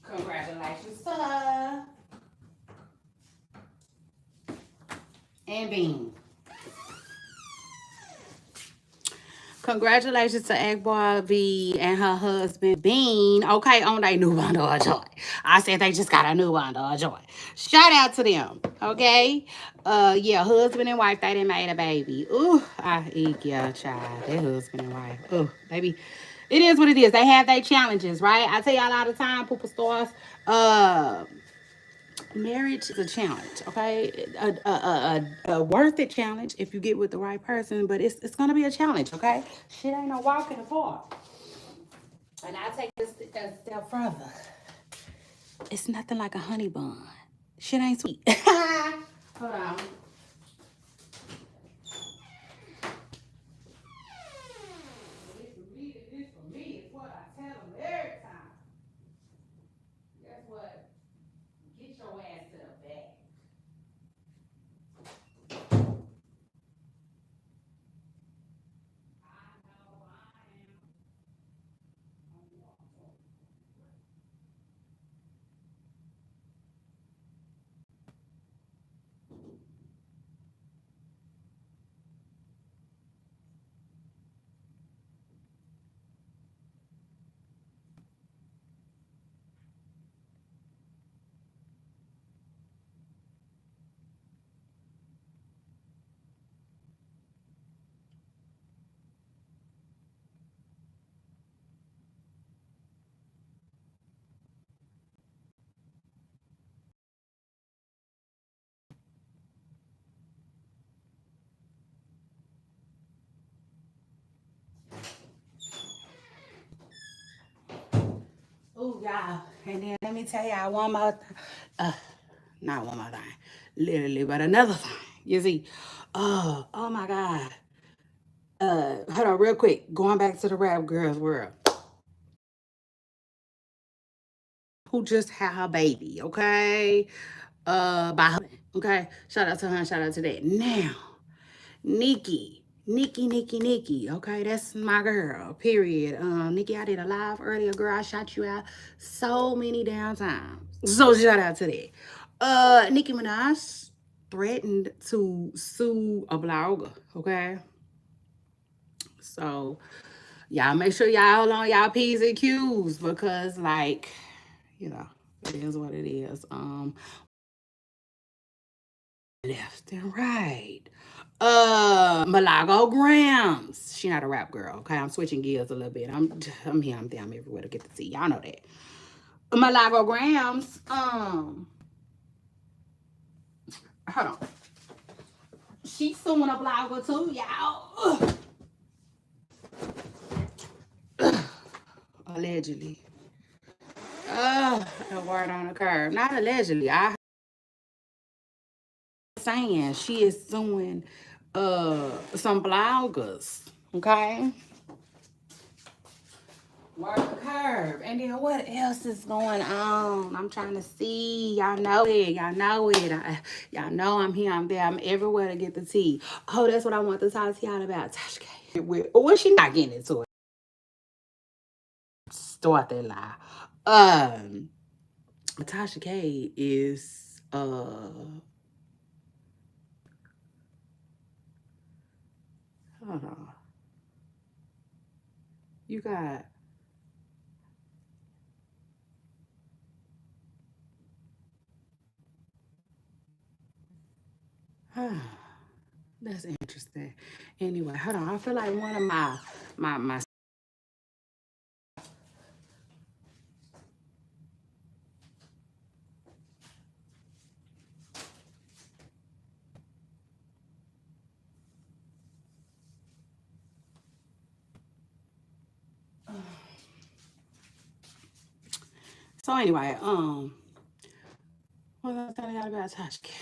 Congratulations to her. And Bean. Congratulations to Agbar V and her husband Bean. Okay, on their new bundle of joy. I said they just got a new bundle of joy. Shout out to them. Okay. Yeah, husband and wife, they done made a baby. Ooh, I eat yeah, child. That husband and wife. Ooh, baby. It is what it is. They have their challenges, right? I tell y'all all the time, Pooper Stars. Uh marriage is a challenge, okay? A worth it challenge if you get with the right person, but it's gonna be a challenge, okay? Shit ain't no walk in the park. And I take this a step further. It's nothing like a honey bun. Shit ain't sweet. Hold on. This for me is what I tell them every time. Guess what? Get your ass to the back. I know I am. Oh, y'all. And then let me tell y'all one more not one more thing. Literally, but another thing. You see. Oh my God. Hold on real quick. Going back to the rap girls world. Who just had her baby, okay? By her, okay? Shout out to her, shout out to that. Now, Nikki, okay? That's my girl, period. Nikki, I did a live earlier, girl. I shot you out so many damn times. So shout out to that. Nicki Minaj threatened to sue a blogger, okay? So y'all make sure y'all on y'all P's and Q's because like, you know, it is what it is. Left and right. Malago Grams. She not a rap girl. Okay, I'm switching gears a little bit. I'm here, I'm there, I'm everywhere to get to see. Y'all know that. Malago Grams. Hold on. She's suing a blogger too, y'all. Allegedly. A word on the curve. Not allegedly. I saying she is suing some bloggers. Okay. Word the curve. And then what else is going on? I'm trying to see. Y'all know it. Y'all know it. Y'all know I'm here. I'm there. I'm everywhere to get the tea. Oh, that's what I want to talk to y'all about. Tasha K. Well, she not getting into it. Start that lie. Tasha K is hold on. You got that's interesting. Anyway, hold on. I feel like one of my so anyway, what was I telling y'all about Tasha K?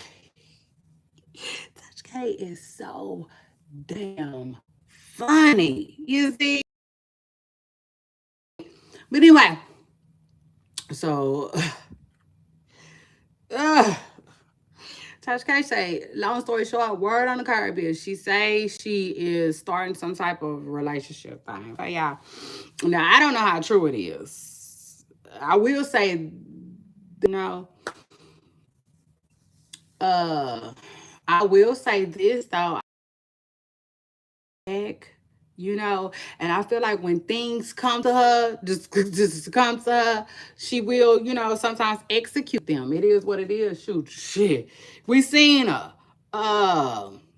Tasha K is so damn funny. You see? But anyway, so uh, Tasha K say, long story short, word on the curb is she say she is starting some type of relationship thing. But yeah. Now I don't know how true it is. I will say, know, uh I will say this though. you know. And I feel like when things come to her, just come to her, she will, sometimes execute them. It is what it is. Shoot, shit, we seen her.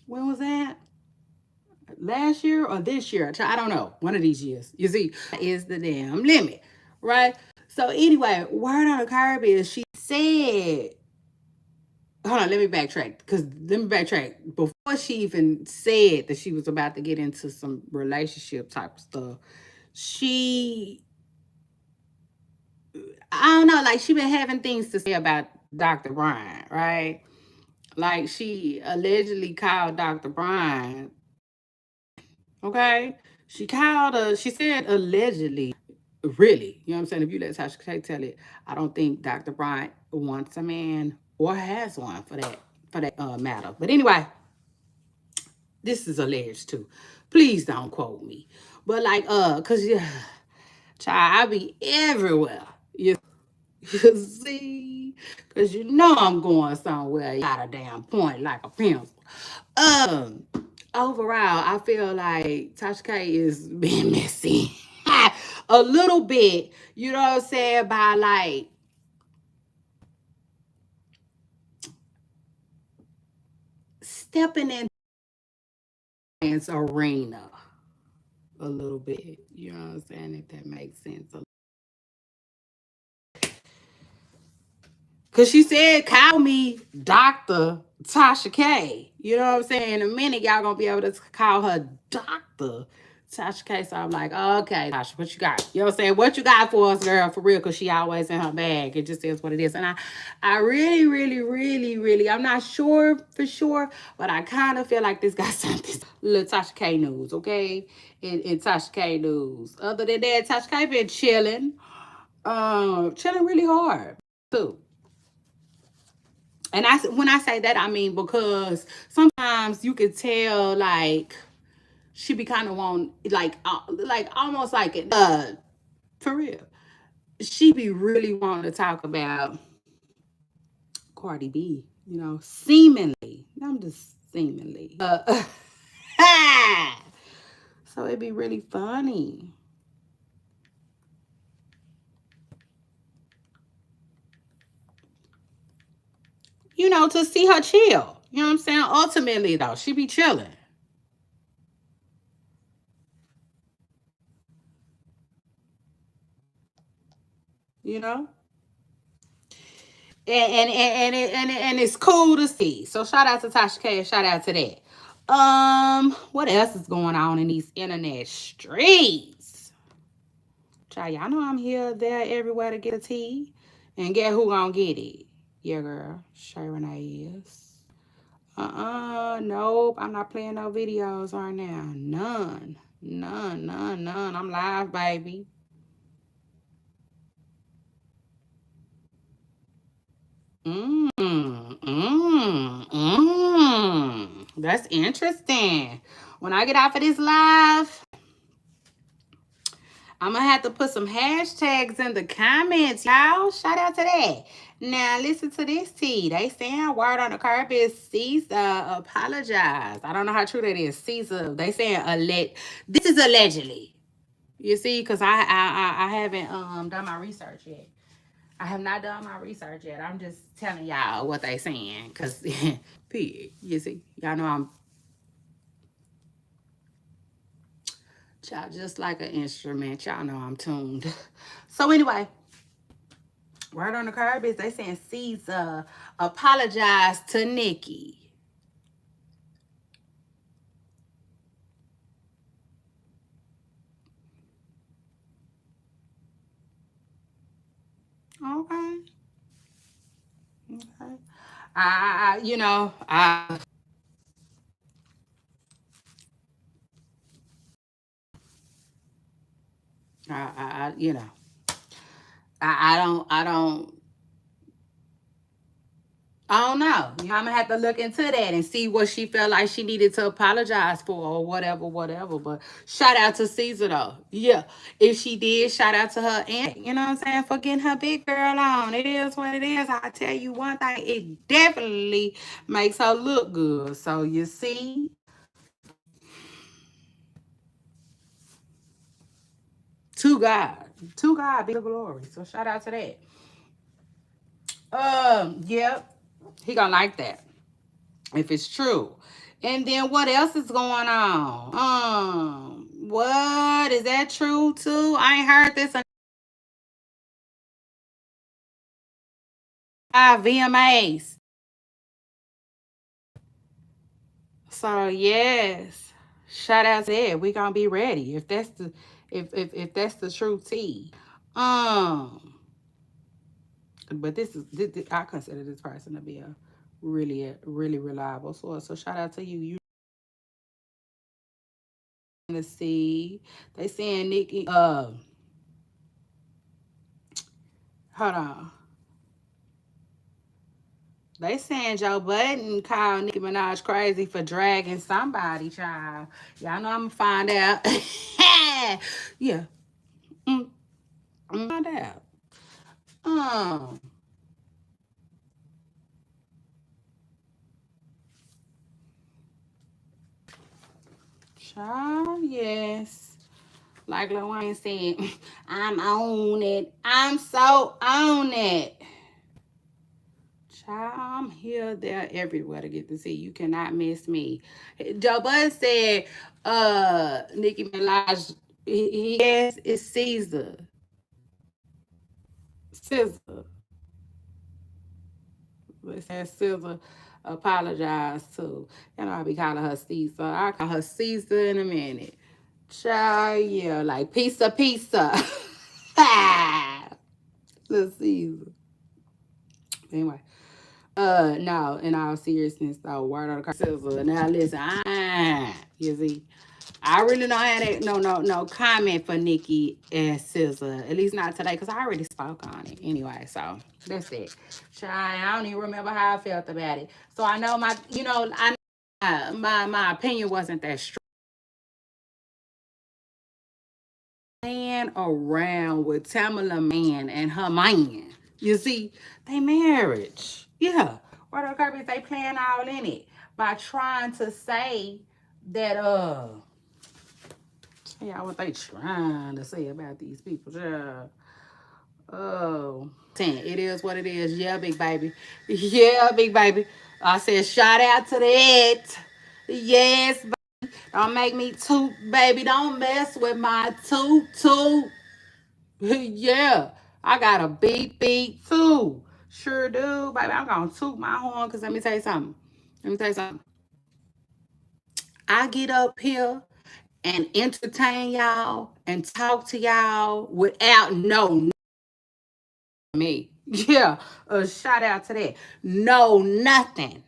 When was that? Last year or this year? I don't know. One of these years. You see, is the damn limit, right? So anyway, word on the curb is she said, hold on, let me backtrack. Before she even said that she was about to get into some relationship type of stuff, she, I don't know, like she been having things to say about Dr. Brian, right? Like she allegedly called Dr. Brian, okay? She said allegedly, really, you know what I'm saying? If you let Tasha K tell it, I don't think Dr. Brian wants a man or has one for that matter. But anyway, this is alleged too. Please don't quote me. But like, cause yeah, child, I be everywhere. You see, cause you know I'm going somewhere. You got a damn point like a pencil. Um, Overall, I feel like Tasha K is being messy. A little bit, you know what I'm saying, by like stepping in his arena a little bit. You know what I'm saying? If that makes sense. Cause she said, call me Dr. Tasha K. You know what I'm saying? In a minute, y'all gonna be able to call her Dr. Tasha K. So I'm like, oh, okay, Tasha, what you got? You know what I'm saying? What you got for us, girl, for real? Cause she always in her bag. It just is what it is. And I really, really, really, really, I'm not sure for sure, but I kind of feel like this got something. Little Tasha K news, okay? In Tasha K news. Other than that, Tasha K been chilling. Chilling really hard too. And when I say that, I mean because sometimes you could tell like she be kind of on like almost like it for real. She be really wanting to talk about Cardi B, seemingly. I'm just seemingly. So it'd be really funny, to see her chill. You know what I'm saying? Ultimately, though, she be chilling. You know. And it's cool to see. So shout out to Tasha K. Shout out to that. What else is going on in these internet streets? Child, y'all know I'm here, there, everywhere to get a tea. And get who gonna get it? Yeah, girl. Shay Renee is. Nope. I'm not playing no videos right now. None. None, none, none. I'm live, baby. Mm, That's interesting. When I get off of this live, I'm gonna have to put some hashtags in the comments, y'all. Shout out to that. Now listen to this tea. They saying word on the curb is Caesar apologize. I don't know how true that is. Caesar. They saying this is allegedly. You see, because I haven't done my research yet. I have not done my research yet. I'm just telling y'all what they saying. Cause pig, you see, y'all know I'm y'all just like an instrument. Y'all know I'm tuned. So anyway, word on the curb is they saying Caesar apologized to Nikki. Okay. Okay. I you know, you know, I don't know. I'm gonna have to look into that and see what she felt like she needed to apologize for or whatever, whatever. But shout out to Caesar though. Yeah. If she did, shout out to her and you know what I'm saying, for getting her big girl on. It is what it is. I tell you one thing, it definitely makes her look good. So you see, To God. To God be the glory. So shout out to that. Yep. He gonna like that. If it's true. And then what else is going on? What is that true too? I ain't heard this on VMAs. So yes, shout out to that. We gonna be ready if that's the if that's the true tea. Um, but I consider this person to be a really reliable source. So shout out to you. You gonna see they saying Nikki. Hold on. They saying Joe Budden called Nicki Minaj crazy for dragging somebody, child. Y'all know I'm gonna find out. Yeah. Mm, I'm gonna find out. Um, child, yes. Like Lil Wayne said, I'm on it. I'm so on it. Child, I'm here, there, everywhere to get to see. You cannot miss me. Joe Budden said, Nicki Minaj, he yes, it's Caesar. Scissor. They said Scissor apologized too. You know, I be calling her Caesar. I call her Caesar in a minute. Child, yeah, like pizza. Little Caesar. Anyway, no, in all seriousness, though, word on the Scissor. Now listen, you see, I really don't have no comment for Nikki and SZA. At least not today, because I already spoke on it anyway. So that's it. I don't even remember how I felt about it. So I know my opinion wasn't that strong. Man around with Tamala Man and her man. You see, they marriage. Yeah. What are the they playing all in it by trying to say that yeah, what they trying to say about these people. Yeah. Oh, it is what it is. Yeah, big baby. Yeah, big baby. I said, shout out to that. Yes, baby. Don't make me toot, baby. Don't mess with my toot. Yeah, I got a beep too. Sure do, baby. I'm gonna toot my horn because let me tell you something. Let me tell you something. I get up here and entertain y'all and talk to y'all without no me. Yeah, a shout out to that. No, nothing.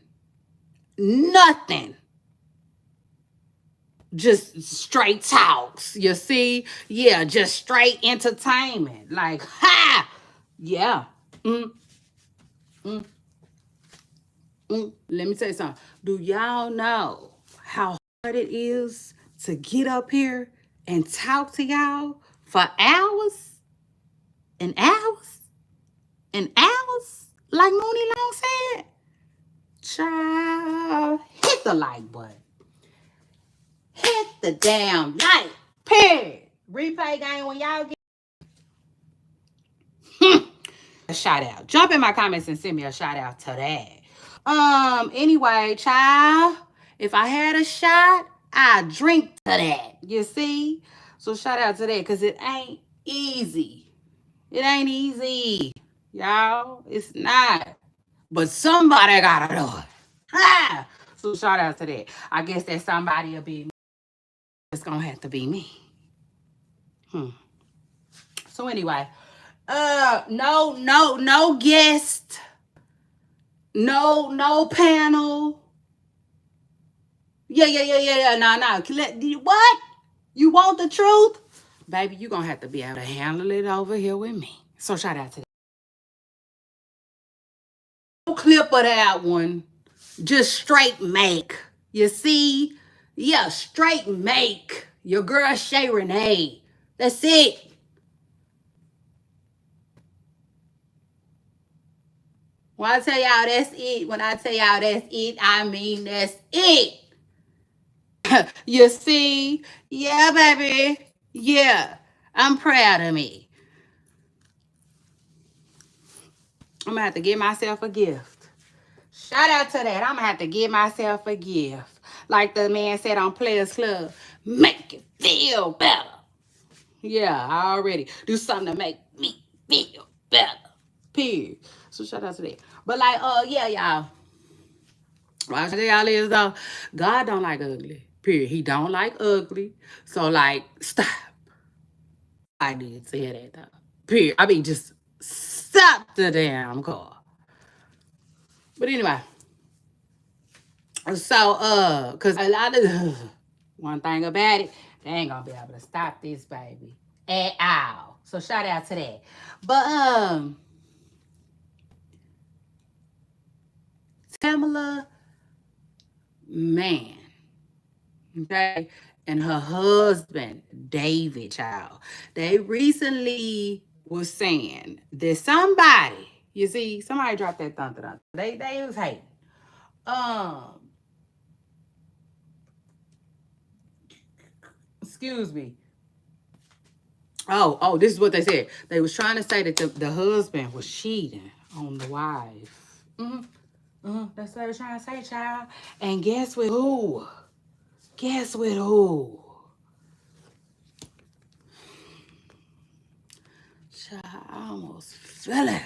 Nothing. Just straight talks. You see? Yeah, just straight entertainment. Like, ha! Yeah. Mm, mm, Let me tell you something. Do y'all know how hard it is to get up here and talk to y'all for hours and hours and hours? Like Mooney Long said? Child, hit the like button. Hit the damn like. Period. Replay game when y'all get a shout out. Jump in my comments and send me a shout out to that. Anyway, child, if I had a shot, I'd drink to that. You see? So shout out to that because it ain't easy. It ain't easy. Y'all. It's not. But somebody gotta do it. Ha! So shout out to that. I guess that somebody will be me. It's gonna have to be me. So anyway, no guest, no panel. Yeah. No. What? You want the truth? Baby, you gonna have to be able to handle it over here with me. So shout out to that. No clip of that one. Just straight make. You see? Yeah, straight make. Your girl Shay Renee. That's it. When I tell y'all that's it, when I tell y'all that's it, I mean that's it. You see? Yeah, baby. Yeah. I'm proud of me. I'm gonna have to give myself a gift. Shout out to that. I'm gonna have to give myself a gift. Like the man said on Players Club, make it feel better. Yeah, I already do something to make me feel better. Period. So shout out to that. But like, yeah, y'all. What I say y'all is though, God don't like ugly. Period. He don't like ugly. So like, stop. I need to say that though. Period. I mean, just stop the damn car. But anyway, so cause a lot of one thing about it, they ain't gonna be able to stop this baby at all. So shout out to that. But Tamala, man, okay, and her husband David, child, they recently was saying that somebody, you see, somebody dropped that thunder. They was hating. Um, excuse me. This is what they said. They was trying to say that the husband was cheating on the wife. That's what they were trying to say, child. And guess with who? Guess with who? Child, I almost fell out.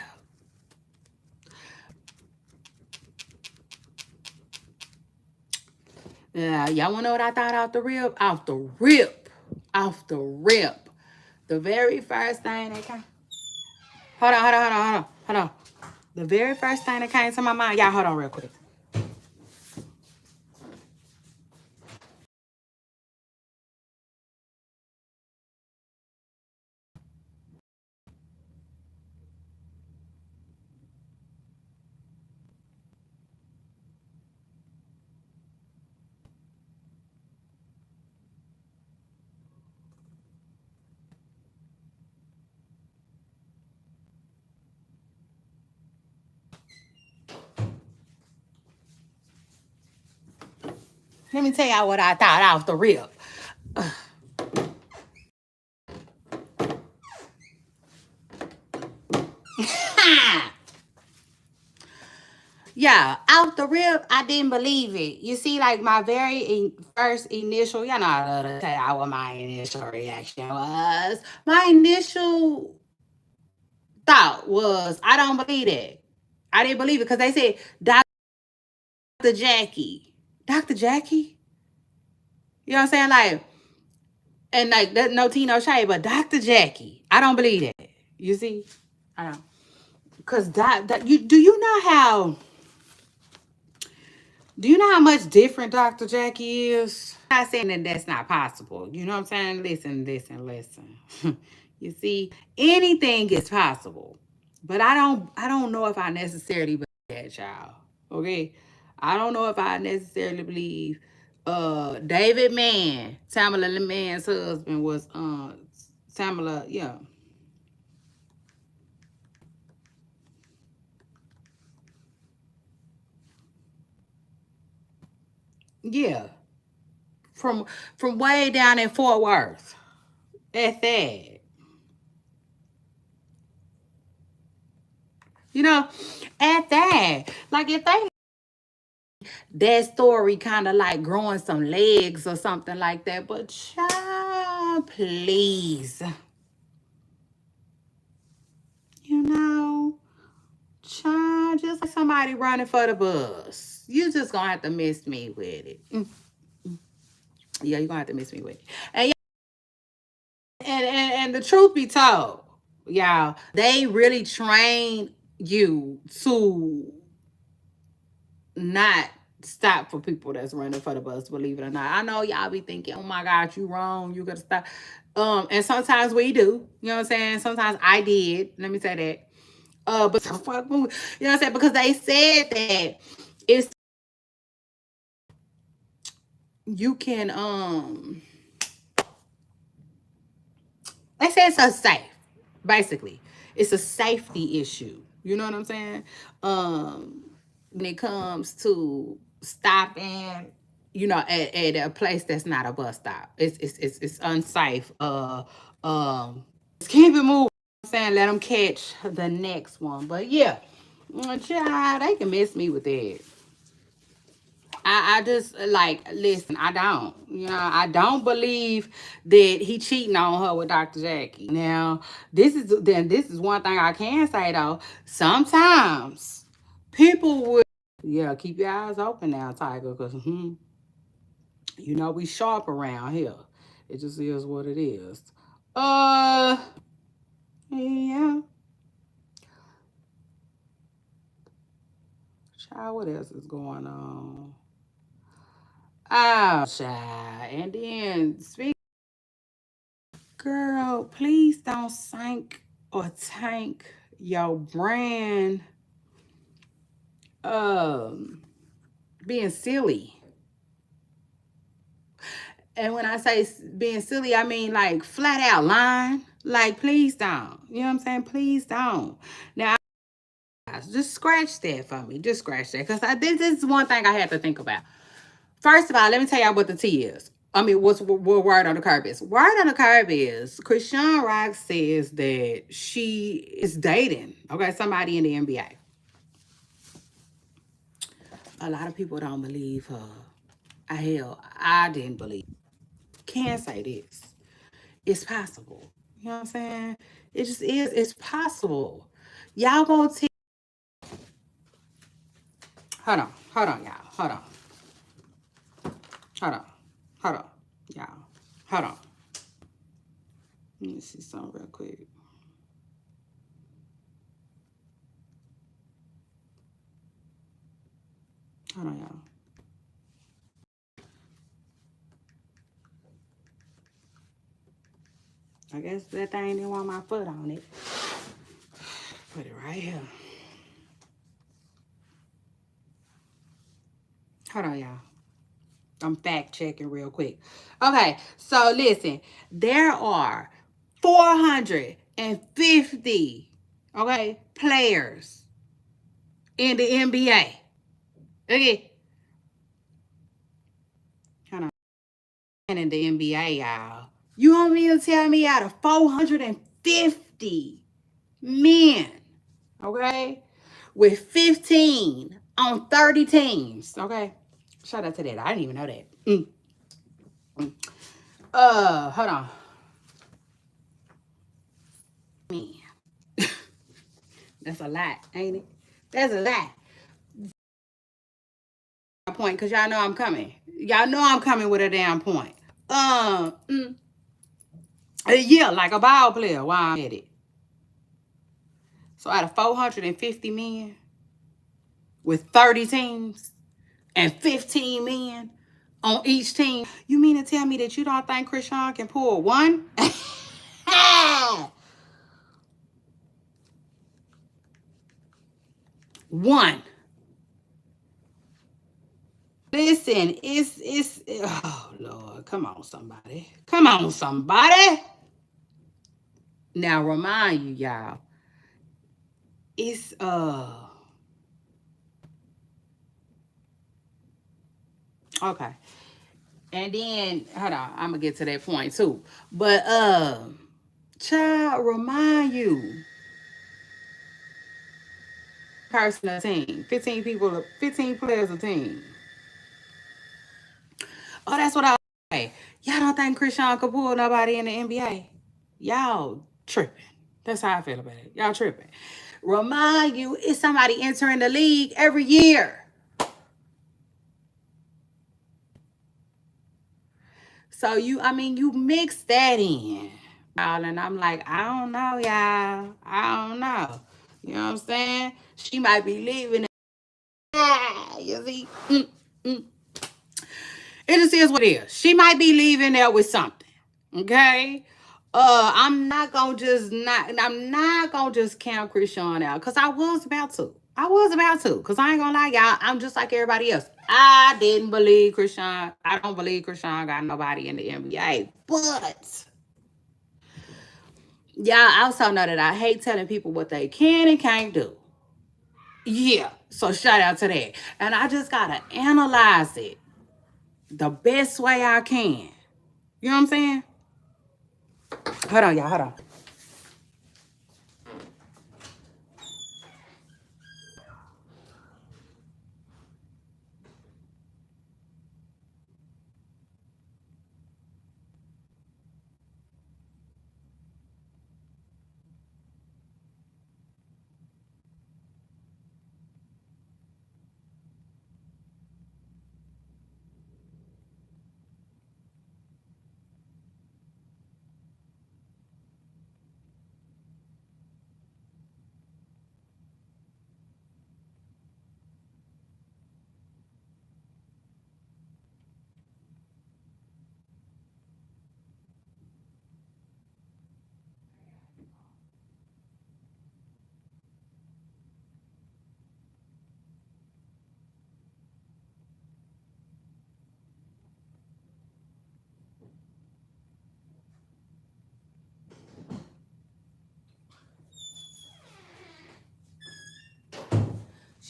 Yeah, y'all wanna know what I thought off the rip? Off the rip. Off the rip. The very first thing that came. Hold on. The very first thing that came to my mind, y'all hold on real quick. Let me tell y'all what I thought off the rip. Yeah, out the rip, I didn't believe it. You see, like my very first initial, you know, I love to tell y'all what my initial reaction was. My initial thought was, I don't believe it. I didn't believe it because they said Dr. Jackie. Dr. Jackie? You know what I'm saying? Like, and like, that no tea, no shade, but Dr. Jackie. I don't believe that. You see? I don't. Because do you know how much different Dr. Jackie is? I'm not saying that that's not possible. You know what I'm saying? Listen. You see, anything is possible. But I don't know if I necessarily believe that, child. Okay? I don't know if I necessarily believe David Mann, Tamala Mann's husband was Tamala, yeah. Yeah. From way down in Fort Worth. At that. You know, at that. Like if they that story kind of like growing some legs or something like that. But child, please. You know, child, just like somebody running for the bus. You just gonna have to miss me with it. Yeah, you're gonna have to miss me with it. And the truth be told, y'all, they really train you to not stop for people that's running for the bus, believe it or not. I know y'all be thinking, oh my God, you wrong, you gotta stop. And sometimes we do, you know what I'm saying? Sometimes I did, let me say that. But you know what I'm saying? Because they said that it's you can they say it's a safe, basically. It's a safety issue. You know what I'm saying? When it comes to stopping, you know, at a place that's not a bus stop. It's unsafe. Let's keep it moving. I'm saying let them catch the next one. But yeah, child, they can miss me with that. I just like listen. I don't, I don't believe that he cheating on her with Dr. Jackie. Now, this is one thing I can say though. Sometimes people would, yeah, keep your eyes open now, Tiger, because we sharp around here. It just is what it is. Uh, yeah. Child, what else is going on? Oh, child. And then speak. Girl, please don't sink or tank your brand um being silly. And when I say being silly, I mean like flat out lying. Like, please don't. You know what I'm saying? Please don't. Now, just scratch that for me. Just scratch that. Because this is one thing I had to think about. First of all, let me tell y'all what the T is. I mean, what word on the curb is? Word on the curb is Christian Rock says that she is dating, okay, somebody in the NBA. A lot of people don't believe her. Hell, I didn't believe. Can't say this. It's possible. You know what I'm saying? It just is. It's possible. Y'all gonna tell. Hold on, y'all. Hold on, y'all. Hold on. Let me see something real quick. Hold on, y'all. I guess that thing didn't want my foot on it. Put it right here. Hold on, y'all. I'm fact checking real quick. Okay, so listen. There are 450, okay, players in the NBA. Okay. Hold on. In the NBA, y'all. You want me to tell me out of 450 men, okay, with 15 on 30 teams, okay? Shout out to that. I didn't even know that. Hold on. Man. That's a lot, ain't it? That's a lot. Point, because y'all know I'm coming. Y'all know I'm coming with a damn point. Yeah, like a ball player while I'm at it. So out of 450 men with 30 teams and 15 men on each team, you mean to tell me that you don't think Krishan can pull one? One. Listen, it's oh Lord, come on somebody. Come on somebody. Now remind you y'all, it's okay. And then hold on, I'm gonna get to that point too. But child, remind you, person a team, 15 people, 15 players a team. Oh, that's what I say. Y'all don't think Krishan could pull nobody in the NBA? Y'all tripping. That's how I feel about it. Y'all tripping. Remind you, it's somebody entering the league every year. So you mix that in. And I'm like, I don't know, y'all. I don't know. You know what I'm saying? She might be leaving. You see? It just is what it is. She might be leaving there with something. Okay? I'm not gonna just count Krishan out. Cause I was about to. Cause I ain't gonna lie, y'all. I'm just like everybody else. I didn't believe Krishan. I don't believe Krishan got nobody in the NBA. But y'all also know that I hate telling people what they can and can't do. Yeah. So shout out to that. And I just gotta analyze it the best way I can. You know what I'm saying? Hold on, y'all. Hold on.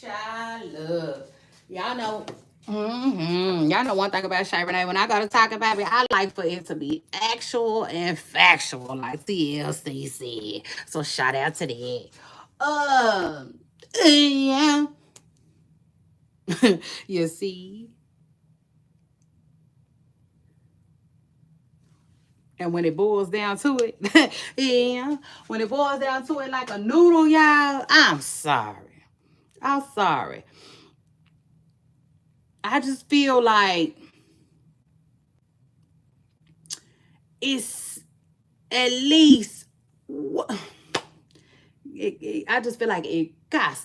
Child love. Y'all know. Y'all know one thing about Shay Renee. When I go to talk about it, I like for it to be actual and factual, like TLC said. So shout out to that. Um, yeah. You see, and when it boils down to it, yeah, when it boils down to it like a noodle, y'all, I'm sorry. I'm sorry. I just feel like it's at least I just feel like it got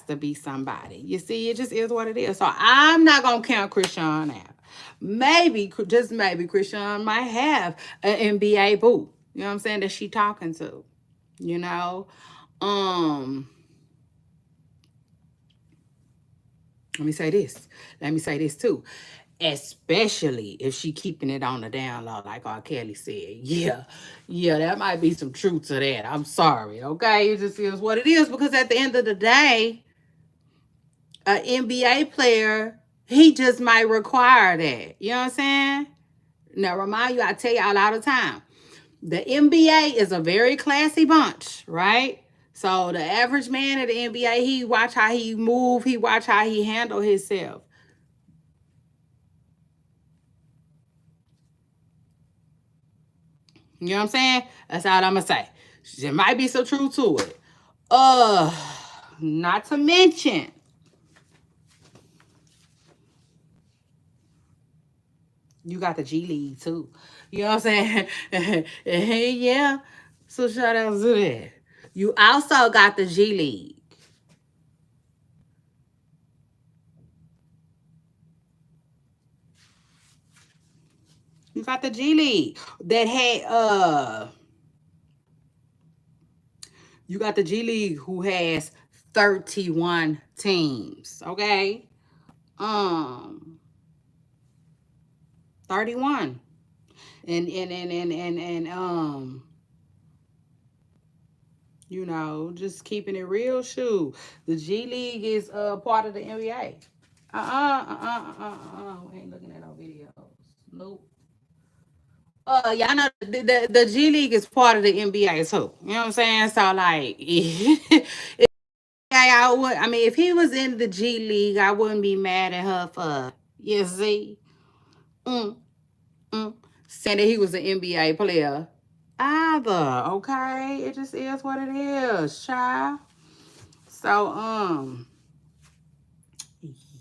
to be somebody. You see, it just is what it is. So I'm not gonna count Krishan out. Maybe, just maybe, Krishan might have an NBA boo. You know what I'm saying? That she talking to. You know, um, let me say this. Let me say this too. Especially if she keeping it on the down low, like R. Kelly said. Yeah, yeah, that might be some truth to that. I'm sorry, okay? It just is what it is because at the end of the day, an NBA player, he just might require that. You know what I'm saying? Now, remind you, I tell y'all all the time, the NBA is a very classy bunch, right? So the average man at the NBA, he watch how he move, he watch how he handle himself. You know what I'm saying? That's all I'm gonna say. There might be some truth to it. Uh, Not to mention, you got the G League too. You know what I'm saying? Yeah. So shout out to that. You also got the G League. You got the G League that had you got the G League who has 31 teams. Okay. Um 31. And just keeping it real, shoot. The G League is part of the NBA. We ain't looking at no videos. Nope. Y'all know the G League is part of the NBA too. You know what I'm saying? So like, I mean, if he was in the G League, I wouldn't be mad at her for you see, mm, mm, saying that he was an NBA player either. Okay, it just is what it is, child. So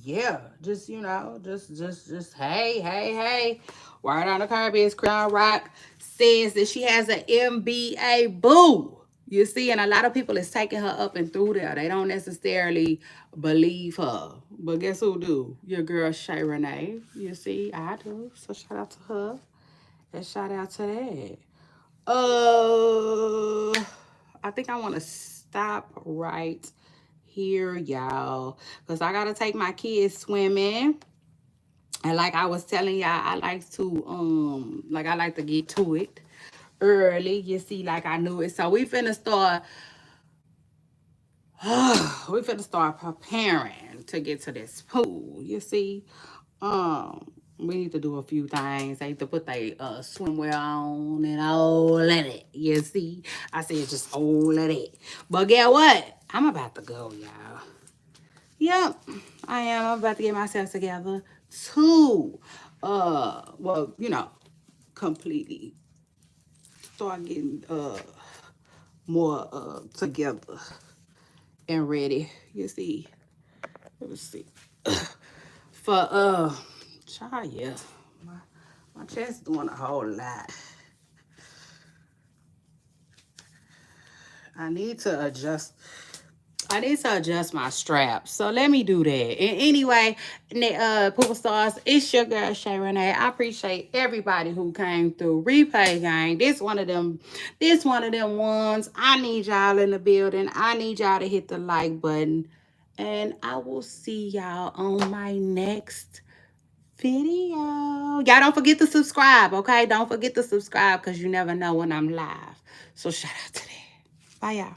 yeah, just just hey. Word on the curb is Crown Rock says that she has an MBA boo. You see, and a lot of people is taking her up and through there. They don't necessarily believe her. But guess who do? Your girl Shay Renee. You see, I do. So shout out to her. And shout out to that. Uh, I think I want to stop right here, y'all, because I gotta take my kids swimming. And like I was telling y'all, I like to get to it early. You see, like I knew it. So we finna start. We finna start preparing to get to this pool. You see, um, We need to do a few things. They need to put their swimwear on and all of that. You see? I said just all of that. But get what? I'm about to go, y'all. Yep, I am. I'm about to get myself together to well, completely start getting more together and ready. You see. Let's see. For child, yeah. My, my chest doing a whole lot. I need to adjust. I need to adjust my straps. So let me do that. And anyway, Pooper Stars, it's your girl Shay Renee. I appreciate everybody who came through. Replay gang. This one of them ones. I need y'all in the building. I need y'all to hit the like button. And I will see y'all on my next video. Y'all don't forget to subscribe, okay? Don't forget to subscribe because you never know when I'm live. So shout out to that. Bye, y'all.